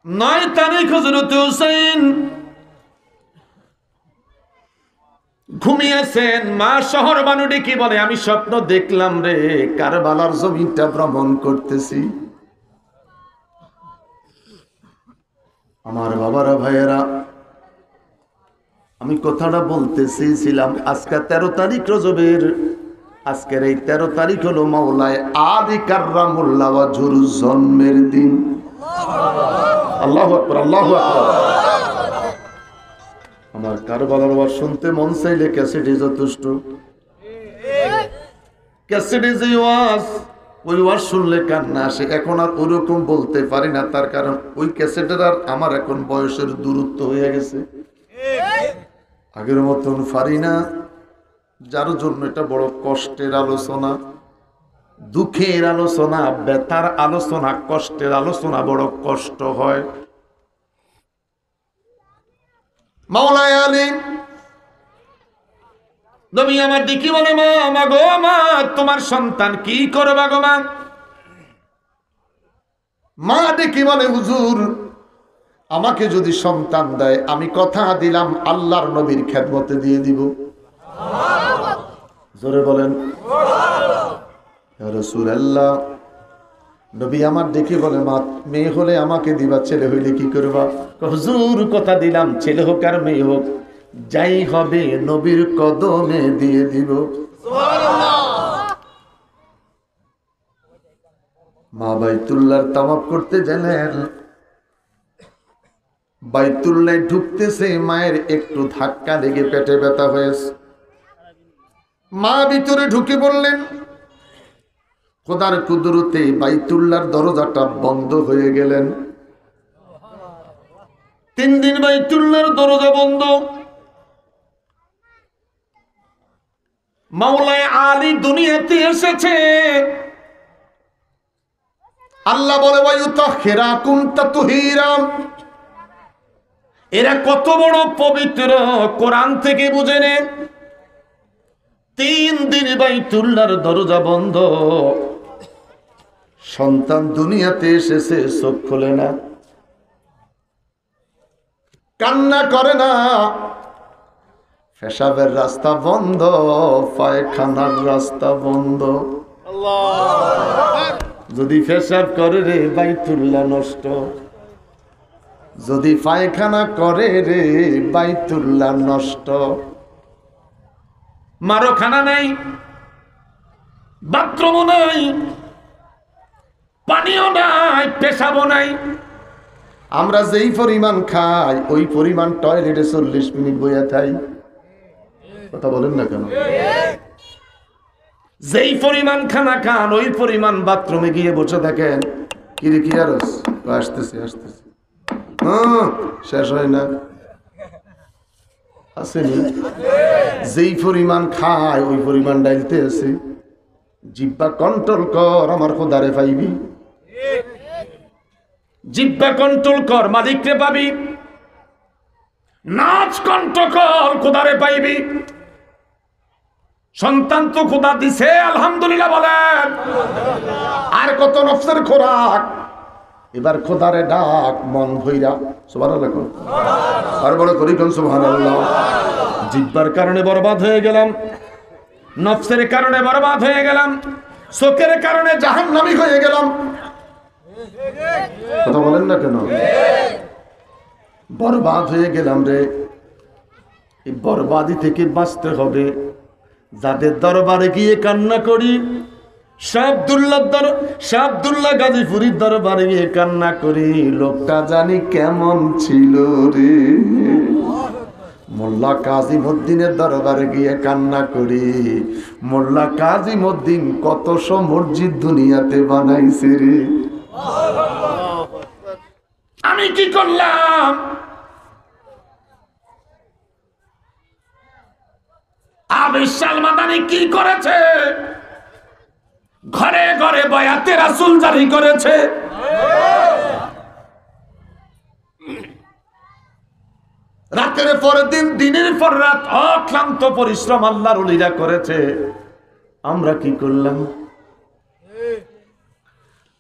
9 তারিখ হযরত হুসাইন ঘুমিয়েছেন। মা শহর বানু ডেকে বলে, আমি স্বপ্ন দেখলাম রে, কারবালার জমিটা ভ্রমণ করতেছি। আমার বাবারা ভাইয়েরা, আমি কথাটা বলতে চেয়েছিলাম, আজকে 13 তারিখ রজবের, আজকের এই 13 তারিখ হলো মাওলায় আলী কাররামুল্লাহ ওয়াজহুর জন্মের দিন। আল্লাহু আকবার, আল্লাহু আকবার। আমার কারবালার ওয়াজ শুনতে মন চাইলে ক্যাসেটে যথেষ্ট। ক্যাসেটে যে ওয়াজ, ওই ওয়াজ শুনলে কান্না আসে। এখন আর ওরকম বলতে পারি না, তার কারণ ওই ক্যাসেটের আর আমার এখন বয়সের দূরত্ব হয়ে গেছে, আগের মতন পারি না। যার জন্য এটা বড় কষ্টের আলোচনা, দুঃখের আলোচনা, ব্যথার আলোচনা, কষ্টের আলোচনা বড় কষ্ট হয়। মাওলানা আলী নবী আমার দিকে বলে, মা গো মা, তোমার সন্তান কি করবা গো মা? মা ডেকে বলে, হুজুর আমাকে যদি সন্তান দেয়, আমি কথা দিলাম আল্লাহর নবীর খেদমতে দিয়ে দিব। জোরে বলেন ইয়া রাসূলুল্লাহ। নবী আমার ডেকে বলে, মা মেয়ে হলে আমাকে দিবা, ছেলে হইলে কি করবা? হুজুর কথা দিলাম, ছেলে হোক আর মেয়ে হোক, যাই হবে নবীর কদমে দিয়ে দিব। মা বাইতুল্লাহর তাওয়াফ করতে গেলেন, বাইতুল্লাহ ঢুকতেছে, মায়ের একটু ধাক্কা লেগে পেটে ব্যথা হয়েছে। মা ভিতরে ঢুকে বললেন, খোদার কুদরতে বাইতুল্লাহর দরজাটা বন্ধ হয়ে গেলেন। 3 দিন বাইতুল্লাহর দরজা বন্ধ। মাওলানা আলী দুনিয়াতে এসেছে। আল্লাহ বলে, ওয়ায়ুতাহিরাকুম তাতহীরাম, এরা কত বড় পবিত্র, কোরআন থেকে বুঝে নেন। 3 দিন বাইতুল্লাহর দরজা বন্ধ, সন্তান দুনিয়াতে এসেছে, চোখ খোলে না, কান্না করে না, পেশাবের রাস্তা বন্ধ, পায়খানার রাস্তা বন্ধ। যদি পেশাব করে রে বাইতুল্লাহ নষ্ট, যদি পায়খানা করে রে বাইতুল্লাহ নষ্ট। মারখানা নাই, বাথরুমও নাই, পানিও নাই, পেশাবও নাই। আমরা যেই পরিমাণ খাই, ওই পরিমাণ টয়লেটে 40 মিনিট বইয়া থাই। কথা বলেন না কেন? যেই পরিমাণ খানা খান, ওই পরিমাণ বাথরুমে গিয়ে বসে থাকেন। কিরে কি আর আসতেছে আসতেছে, শেষ হয় না, আসেনি। যেই পরিমাণ খায়, ওই পরিমাণ ডাইলতে আছে। জিহ্বা কন্ট্রোল কর, আমার খোদারে পাইবি। জিহ্বা কন্ট্রোল কর, মালিকরে পাবি। নাচ কন্ট্রোল কর, খোদারে পাইবি। সন্তান তো খোদা দিছে, আলহামদুলিল্লাহ বলেন। আর কত নফসের খোরাক, এবার খোদারে ডাক মন ভৈরা সুবহানাল্লাহ কোন আর বড় করি কোন সুবহানাল্লাহ। জিহ্বার কারণে বরবাদ হয়ে গেলাম, নফসের কারণে বরবাদ হয়ে গেলাম, চোখের কারণে জাহান্নামী হয়ে গেলাম। কথা বলেন না কেন? বরবাদ হয়ে গেলাম রে। এই বরবাদি থেকে বাঁচতে হবে। যাদের দরবারে গিয়ে কান্না করি, শাহআব্দুল্লাহ গাজীপুরীর দরবারে গিয়ে কান্না করি, লোকটা জানি কেমন ছিল রে। মোল্লা কাজীমউদ্দিনের দরবারে গিয়ে কান্না করি, মোল্লা কাজীমউদ্দিন কতশো মসজিদ দুনিয়াতে বানাইছে রে। আমি কি করলাম? আবিশাল মাদানি কি করেছে? ঘরে ঘরে বয়াতে রাসূল জারি করেছে। রাতের পর দিন, দিনের পর রাত অক্লান্ত পরিশ্রম আল্লাহর ওলিরা করেছে। আমরা কি করলাম?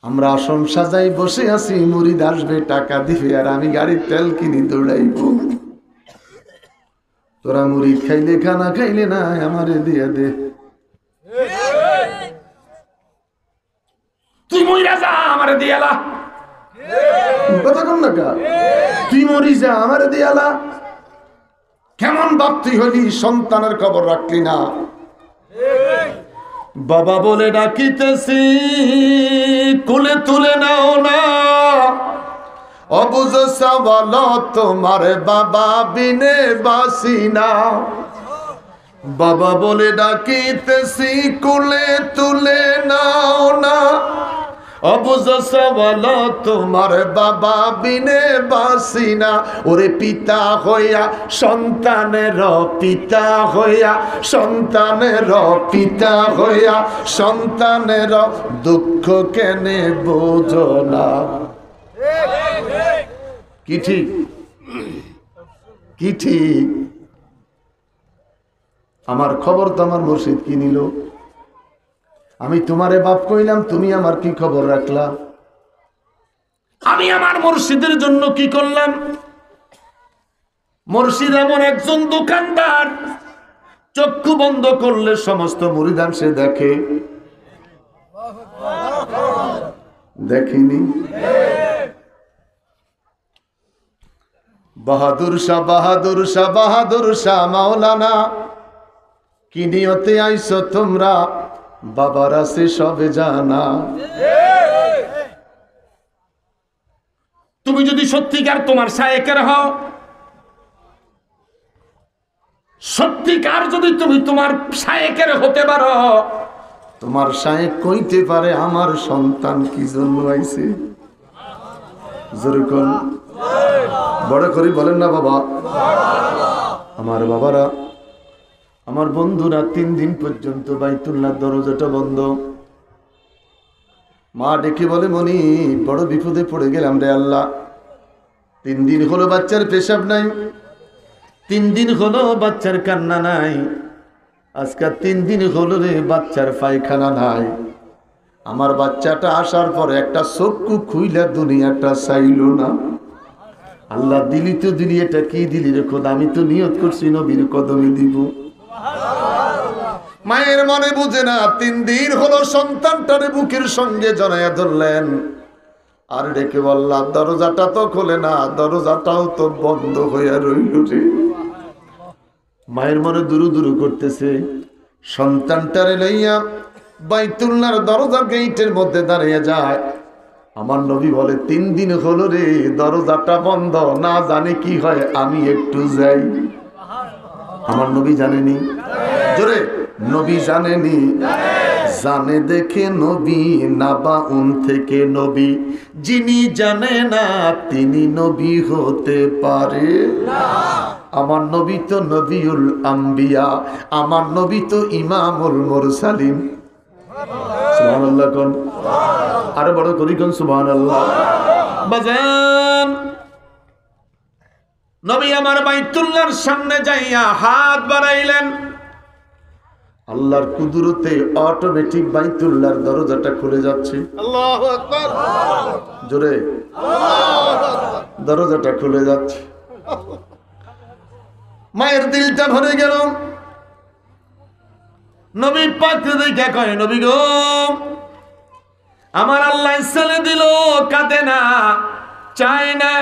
আমরা আসন সাজাই বসে আছি, মুরিদ আসবে টাকা দিবে আর আমি গাড়ির তেল কিনি দৌড়াইব। তোরা মুরিদ খাইলে খানা খাইলে না আমারে দিয়ে দে। তুই মইরা যা আমারে দিয়ালা। কথা কম না কা? তুই মরি যা আমারে দিয়ালা। কেমন বাপ তুই হলি, সন্তানের খবর রাখলি না। বাবা বলে ডাকিতেছি, কোলে তুলে নাও না। অবুঝ সওয়াল তোমার বাবা বিনে বাসি না। বাবা বলে ডাকিতেছি, কোলে তুলে নাও না। অবুঝ সওয়াল তোমার বাবা বিনে বাসি না। ওরে পিতা হইয়া সন্তানের পিতা হইয়া, সন্তানের পিতা হইয়া সন্তানের দুঃখ কেনে বোঝো না। কি ঠিক? কি ঠিক? আমার খবর তো আমার মুর্শিদ কি নিল। আমি তোমারে বাপ কইলাম, তুমি আমার কি খবর রাখলা? আমি আমার মুর্শিদের জন্য কি করলাম? মুর্শিদ এমন একজন দোকানদার, চক্ষু বন্ধ করলে সমস্ত মুরিদান সে দেখে। দেখিনি? বাহাদুর শাহ, বাহাদুর শাহ, বাহাদুর শাহ মাওলানা, কি নিয়তে আইছো তোমরা? বাবার আছে সবে জানা। তুমি যদি সত্যিকার তোমার শায়েকের হও, সত্যিকার যদি তুমি তোমার শায়েকের হতে পারো, তোমার শায়েক কইতে পারে আমার সন্তান কি জন্য আইছে। যেরকম বড় করে বলেন না বাবা। আমার বাবারা, আমার বন্ধুরা, 3 দিন পর্যন্ত বাইতুল্লাহ দরজাটা বন্ধ। মা ডেকে বলে, মনি বড় বিপদে পড়ে গেলাম রে আল্লাহ। 3 দিন হলো বাচ্চার পেশাব নাই, 3 দিন হলো বাচ্চার কান্না নাই, আজকে 3 দিন হলো রে বাচ্চার পায়খানা নাই। আমার বাচ্চাটা আসার পর একটা চক্ষু খুইলা দুনিয়াটা চাইল না। আল্লাহ দিলি তো দিলি, এটা কি দিলি রে খোদা? আমি তো নিয়ত করছি নবীর কদমে দিব। মায়ের মনে বুঝে না, 3 দিন হলো সন্তানটারে বুকের সঙ্গে জড়াইয়া ধরলেন আর ডেকে বললাম, দরজাটা তো খোলে না, দরজাটাও তো বন্ধ হইয়া রইল রে। মায়ের মনে দুরু দুরু করতেছে। সন্তানটারে লইয়া বাইতুল্লাহর দরজা গেইটের মধ্যে দাঁড়িয়ে যায়। আমার নবী বলে, 3 দিন হলো রে দরজাটা বন্ধ, না জানি কি হয়, আমি একটু যাই। আমার নবী জানেনি? জোরে, নবী জানেনি? জানে দেখে নবী, নাবাউন থেকে নবী। যিনি জানে না তিনি নবী হতে পারে না। আমার নবী তো নবিউল আম্বিয়া, আমার নবী তো ইমামুল মুরসালিন। সুবহানাল্লাহ কোন? আরে বড় করি কোন সুবহানাল্লাহ। বাজান, নবী আমার বাইতুল্লাহর সামনে যাইয়া হাত বাড়াইলেন, আল্লাহর কুদরতে অটোমেটিক বাইতুল্লাহর দরজাটা খুলে যাচ্ছে। আল্লাহু আকবার। জোরে দরজাটা খুলে যাচ্ছে। মায়ের দিলটা ভরে গেল। নবী পাক দেখে কয়, নবী গো, আমার আল্লাহ ছেলে দিল, কাঁদে না, চায় না,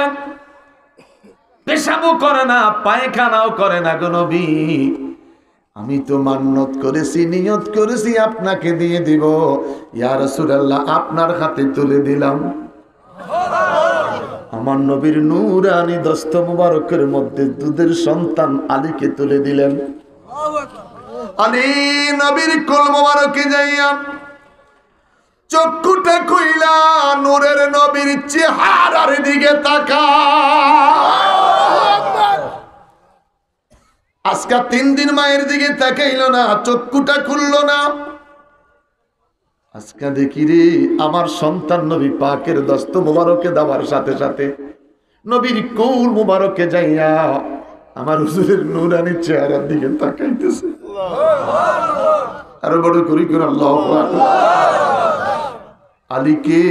পেশাবও করে না, পায়খানাও করে না গো নবী। আমি তো মান্নত করেছি, নিয়ত করেছি আপনাকে দিয়ে দিব। ইয়া রাসূলুল্লাহ, আপনার হাতে তুলে দিলাম। আমার নবীর নূরানি দস্ত মুবারকের মধ্যে দুধের সন্তান আলীকে তুলে দিলেন। আলী নবীর কোল মুবারকে যাইয়া চক্ষুটা খুইলা নূরের নবীর চেহারার দিকে তাকায়। আজকে 3 দিন মায়ের দিকে তাকাইল না, চক্ষুটা খুলল না। আজকে দেখি রে, আমার সন্তান নবী পাকের দস্ত মুবারকে দেওয়ার সাথে সাথে নবীর কোল মুবারকে যাইয়া আমার হুজুরের নূরানি চেহারার দিকে তাকাইতেছে। আরো বড় করি করে আল্লাহু আকবার। আলীকে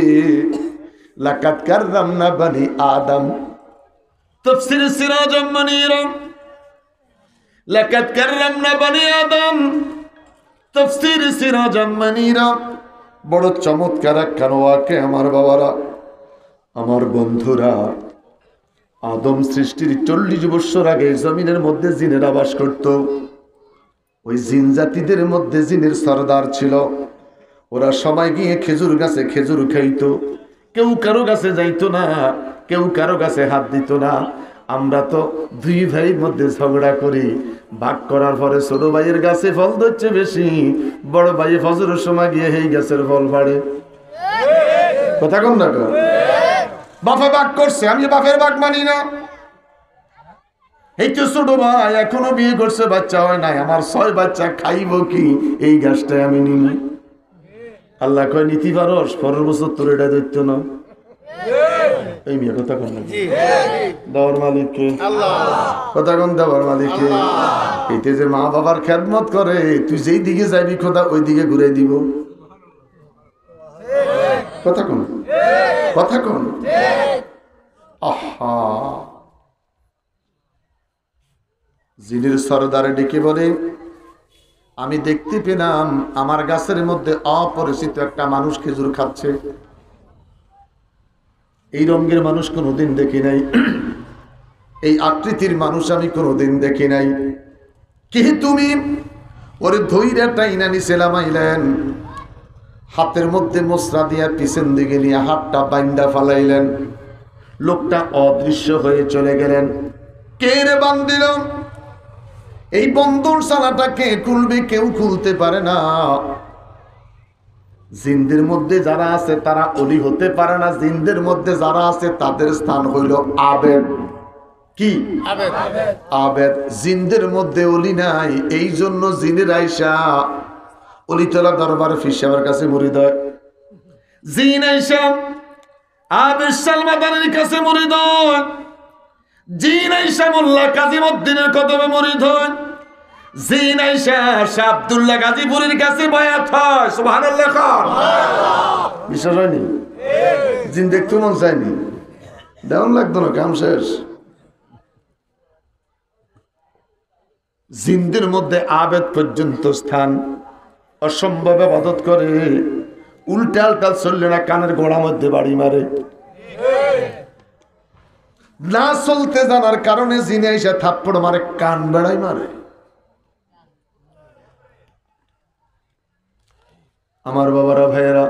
লাকাদ কাররামনা বনি আদম, তাফসীর সিরাজুম মুনীর, লাকাদ কাররামনা বনি আদম, তাফসীর সিরাজুম মুনীর। বড় চমৎকার একখান ওয়াকে আমার বাবারা, আমার বন্ধুরা। আদম সৃষ্টির 40 বছর আগে জমিনের মধ্যে জিনেরা বাস করত। ওই জিন জাতিদের মধ্যে জিনের সরদার ছিল। ওরা সবাই গিয়ে খেজুর গাছে খেজুর খাইতো। কেউ কারো গাছে যাইতো না, কেউ কারো গাছে হাত দিত না। আমরা তো 2 ভাইয়ের মধ্যে ঝগড়া করি, ভাগ করার পরে ছোট ভাইয়ের গাছে ফল ধরছে বেশি, বড় ভাই ফজরের সময় গিয়ে এই গাছের ফল ফাড়ে। কথা কম না, বাপে ভাগ করছে, আমি বাপের ভাগ মানি না। এই তো ছোট ভাই এখনো বিয়ে করছে, বাচ্চা হয় নাই, আমার 6 বাচ্চা, খাইব কি? এই গাছটাই আমি নিই। আল্লাহ কয়, নীতি পারস, 15 বছর তোর এটা দৈত্য না। এই মেয়ে কথা কন না, দেওয়ার মালিককে কথা কন, দেওয়ার মালিককে। এতে যে মা বাবার খেদমত করে, তুই যেই দিকে যাবি খোদা ওই দিকে ঘুরে দিব। কথা কন, কথা কন। আহা, জিনের সরদারে ডেকে বলে, আমি দেখতে পেলাম আমার গাছের মধ্যে অপরিচিত একটা মানুষ খেজুর খাচ্ছে। এই রঙের মানুষ কোনোদিন দেখি নাই, এই আকৃতির মানুষ আমি কোনোদিন দেখি নাই। কে তুমি? ওরে ধৈর্য টাইনা নিছিলাম, আইলেন হাতের মধ্যে মোসরা দিয়া পিছন দিকে নিয়ে হাতটা বাইন্দা ফালাইলেন। লোকটা অদৃশ্য হয়ে চলে গেলেন। কে রে বান্দিল? এই বন্ধন সালাটা কে খুলবে? কেউ খুলতে পারে না। জিনদের মধ্যে যারা আছে তারা অলি হতে পারে না। জিনদের মধ্যে যারা আছে তাদের স্থান হইল আবেদ। কি আবেদ? আবেদ। জিনদের মধ্যে অলি নাই, এই জন্য জিনের আইসা অলিতলা দরবারে ফিসাবের কাছে মুরিদ হয়। জিন আইসা আবেদ সালমাদানের কাছে মুরিদ হয়। জিন আইসা মোল্লা কাজীমউদ্দিনের কদমে মুরিদ হয়। জিন আইসা শাহ আব্দুল্লাহ গাজীপুরীর কাছে বায়াত হয়। সুবহানাল্লাহ। বিশ্বাস হয়নি? জিন দেখতে মন চায়নি, দেওয়ান লাগতো না, কাম শেষ। জিনদের মধ্যে আবেদ পর্যন্ত স্থান। অসম্ভব ইবাদত করে, উল্টাল চললে না কানের গোড়ার মধ্যে বাড়ি মারে। না চলতে জানার কারণে জিনে এসে থাপ্পড় মারে, কান বেড়াই মারে। আমার বাবারা, ভাইয়েরা,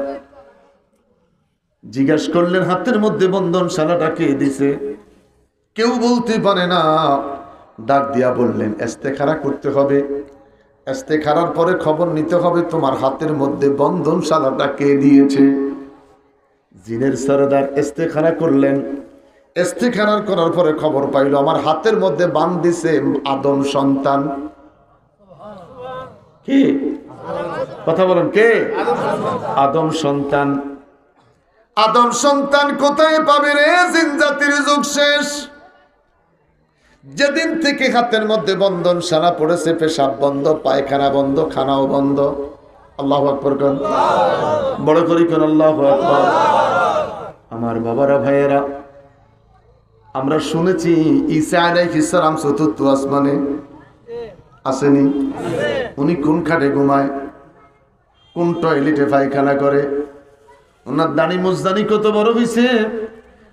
জিজ্ঞাসা করলেন হাতের মধ্যে বন্ধন শালাটা কে দিছে? কেউ বলতে পারে না। ডাক দিয়া বললেন, ইস্তেখারা করতে হবে। ইস্তেখারার পরে খবর নিতে হবে তোমার হাতের মধ্যে বন্ধন শালাটা কে দিয়েছে। জিনের সরদার ইস্তেখারা করলেন। ইস্তেখারা করার পরে খবর পাইল আমার হাতের মধ্যে বান দিছে আদম সন্তান। কে? কথা বলেন, কে? আদম সন্তান। আদম সন্তান কোথায় পাবে রে? জিন জাতির যুগ শেষ। যেদিন থেকে হাতের মধ্যে বন্ধন সারা পড়েছে, পেশাব বন্ধ, পায়খানা বন্ধ, খানাও বন্ধ। আল্লাহু আকবার কোন, বড় করি কোন আল্লাহু আকবার। আমার বাবারা ভাইয়েরা, আমরা শুনেছি ঈসা আলাইহিস সালাম চতুর্থ আসমানে আসেনি। উনি কোন খাটে ঘুমায়, কোন টয়লেটে পায়খানা করে, ওনার দাড়ি মুজদানি কত বড় হয়েছে,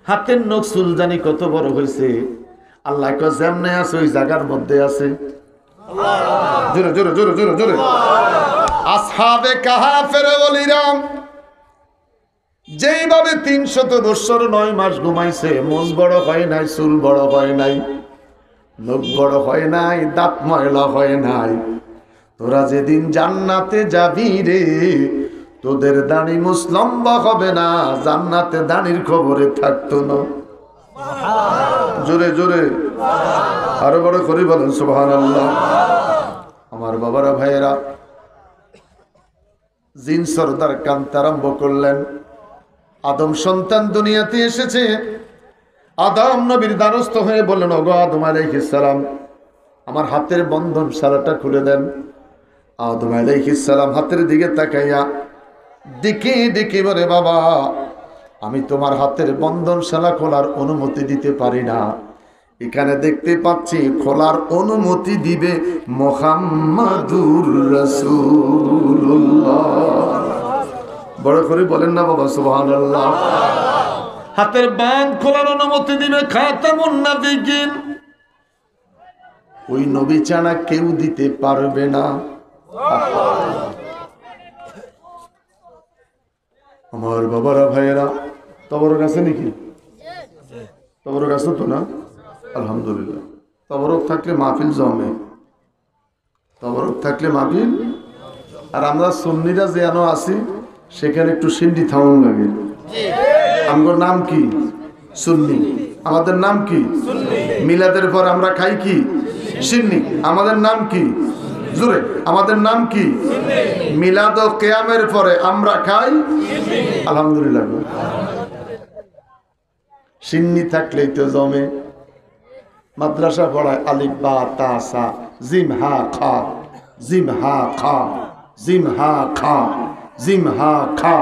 হাতের নখ চুলদানি কত বড় হয়েছে। আল্লাহ কয় যেমনে আছে ওই জায়গার মধ্যে আছে। জোরে জোরে জোরে জোরে জোরে। আসহাবে কাহাফের ওলিরাম যেইভাবে 300 বছর 9 মাস ঘুমাইছে, মুজ বড় হয় নাই, চুল বড় হয় নাই, নখ বড় হয় নাই, দাঁত ময়লা হয় নাই। তোরা যেদিন জান্নাতে যাবি রে, তোদের দাড়ি মুছ লম্বা হবে না, জান্নাতে দাড়ির খবরে থাকতো না। জোরে জোরে আরো বড় করে বলেন সুবহানাল্লাহ। আমার বাবারা ভাইয়েরা, জিন সরদার কান্তা আরম্ভ করলেন। আদম সন্তান দুনিয়াতে এসেছে। আদম নবীর দ্বারস্থ হয়ে বললেন, ওগো আদম আলাইহিস সালাম, আমার হাতের বন্ধন সারাটা খুলে দেন। আদম আলাইহিস সালাম হাতের দিকে তাকাইয়া দেখে দেখে বলে, বাবা আমি তোমার হাতের বন্ধন শালা খোলার অনুমতি দিতে পারি না। এখানে দেখতে পাচ্ছি খোলার অনুমতি দিবে মুহাম্মাদুর রাসূলুল্লাহ। বড় করে বলেন না বাবা সুবহানাল্লাহ। হাতের বাঁধ খোলার অনুমতি দিবে খাতামুন নবিয়্যিন। ওই নবী ছাড়া কেউ দিতে পারবে না। আমার বাবারা ভাইয়েরা, তবরক আছে নাকি? তবরক আছে তো না? আলহামদুলিল্লাহ। তবরক থাকলে মাহফিল জমে, তবরক থাকলে মাহফিল। আর আমরা সুন্নিরা যেন আছি সেখানে একটু সিন্ডি থাউন লাগে। আমার নাম কি? সুন্নি। আমাদের নাম কি? মিলাদের পর আমরা খাই কি? সিন্নি। আমাদের নাম কি? জোরে, আমাদের নাম কি? মিলাদ ও কিয়ামের পরে আমরা খাই আলহামদুলিল্লাহ। সিন্নি থাকলেই তো জমে। মাদ্রাসা পড়ায় আলিফ বা তা সা, জিম হা খা, জিম হা খা, জিম হা খা, জিম হা খা,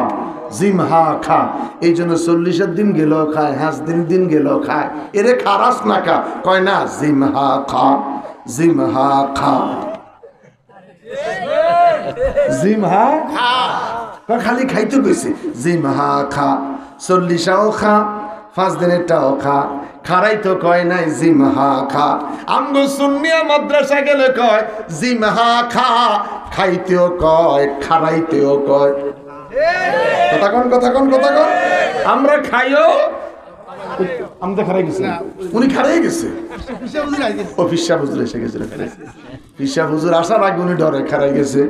জিম হা খা। এই জন্য 40 দিন গেল খায়, 5 দিন গেল খায়। এরে খারাস না কা কয় না, জিম হা খা, জিম হা খা, জিম হা খা। খালি খাইতে কইছে জিম হা খা। 40টাও খা, 5 দিনেরটাও খা। খারাই তো কয় নাই জিম হা খা। আমগো সুন্নিয়া মাদ্রাসা গেলে কয় জিম হা খা। খাইতেও কয়, খারাইতেও কয়। কথা কোন কথা কোন কথা কোন। আমরা খাইও, আমরা খারাই গেছি, উনি খারাই গেছে। ও ফিসা হুজুর এসে গেছে। ফিসা হুজুর আসার আগে উনি ডরে খারাই গেছে।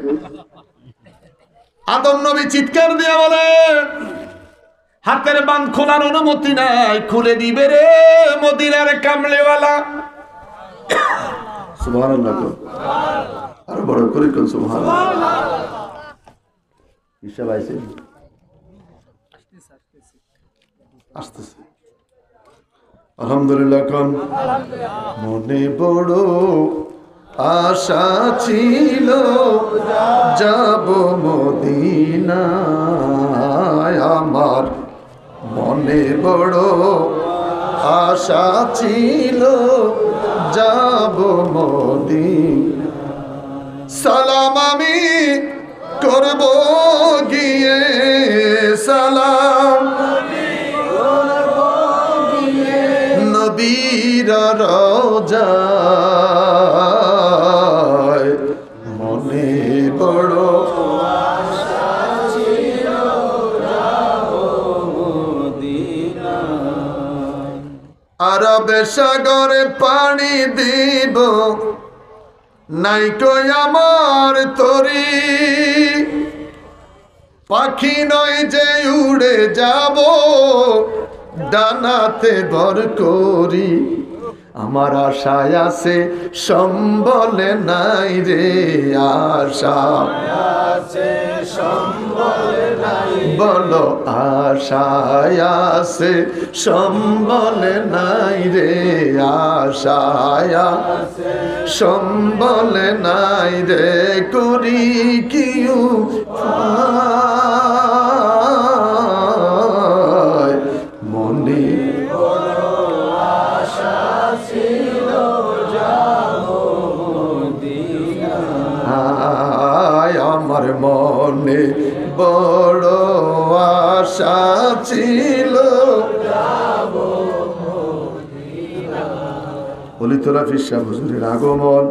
আদম নবী চিৎকার দিয়া বলে, হাতের বাঁধ খোলার অনুমতি নাই, খুলে দিবে রে মদিনার কামলেওয়ালা। সুবহানাল্লাহ। আর বড় করে কোন সুবহানাল্লাহ। হিসাব আইছে, আসতেছে আলহামদুলিল্লাহ। কোন মনে বড় আশা ছিল যাব মদিনায়, আমার মনে বড় আশা ছিল যাব মদিনা। সালাম আমি করব গিয়ে, সালাম নবীর রওজায়, মনে বড় আরবে সাগরে পানি দিব, নাই কই আমার তরি, পাখি নয় যে উড়ে যাব, ডানাতে ভর করি। আমার আশায় আছে সম্বলে নাই রে আশা বলো আশায় আছে সম্বলে নাই রে আশায় সম্বলে নাই রে করি কিউ মনে আমার মনে বড় আশা ছিল বলি তোরা ফির শাহ হুজুরের আগমন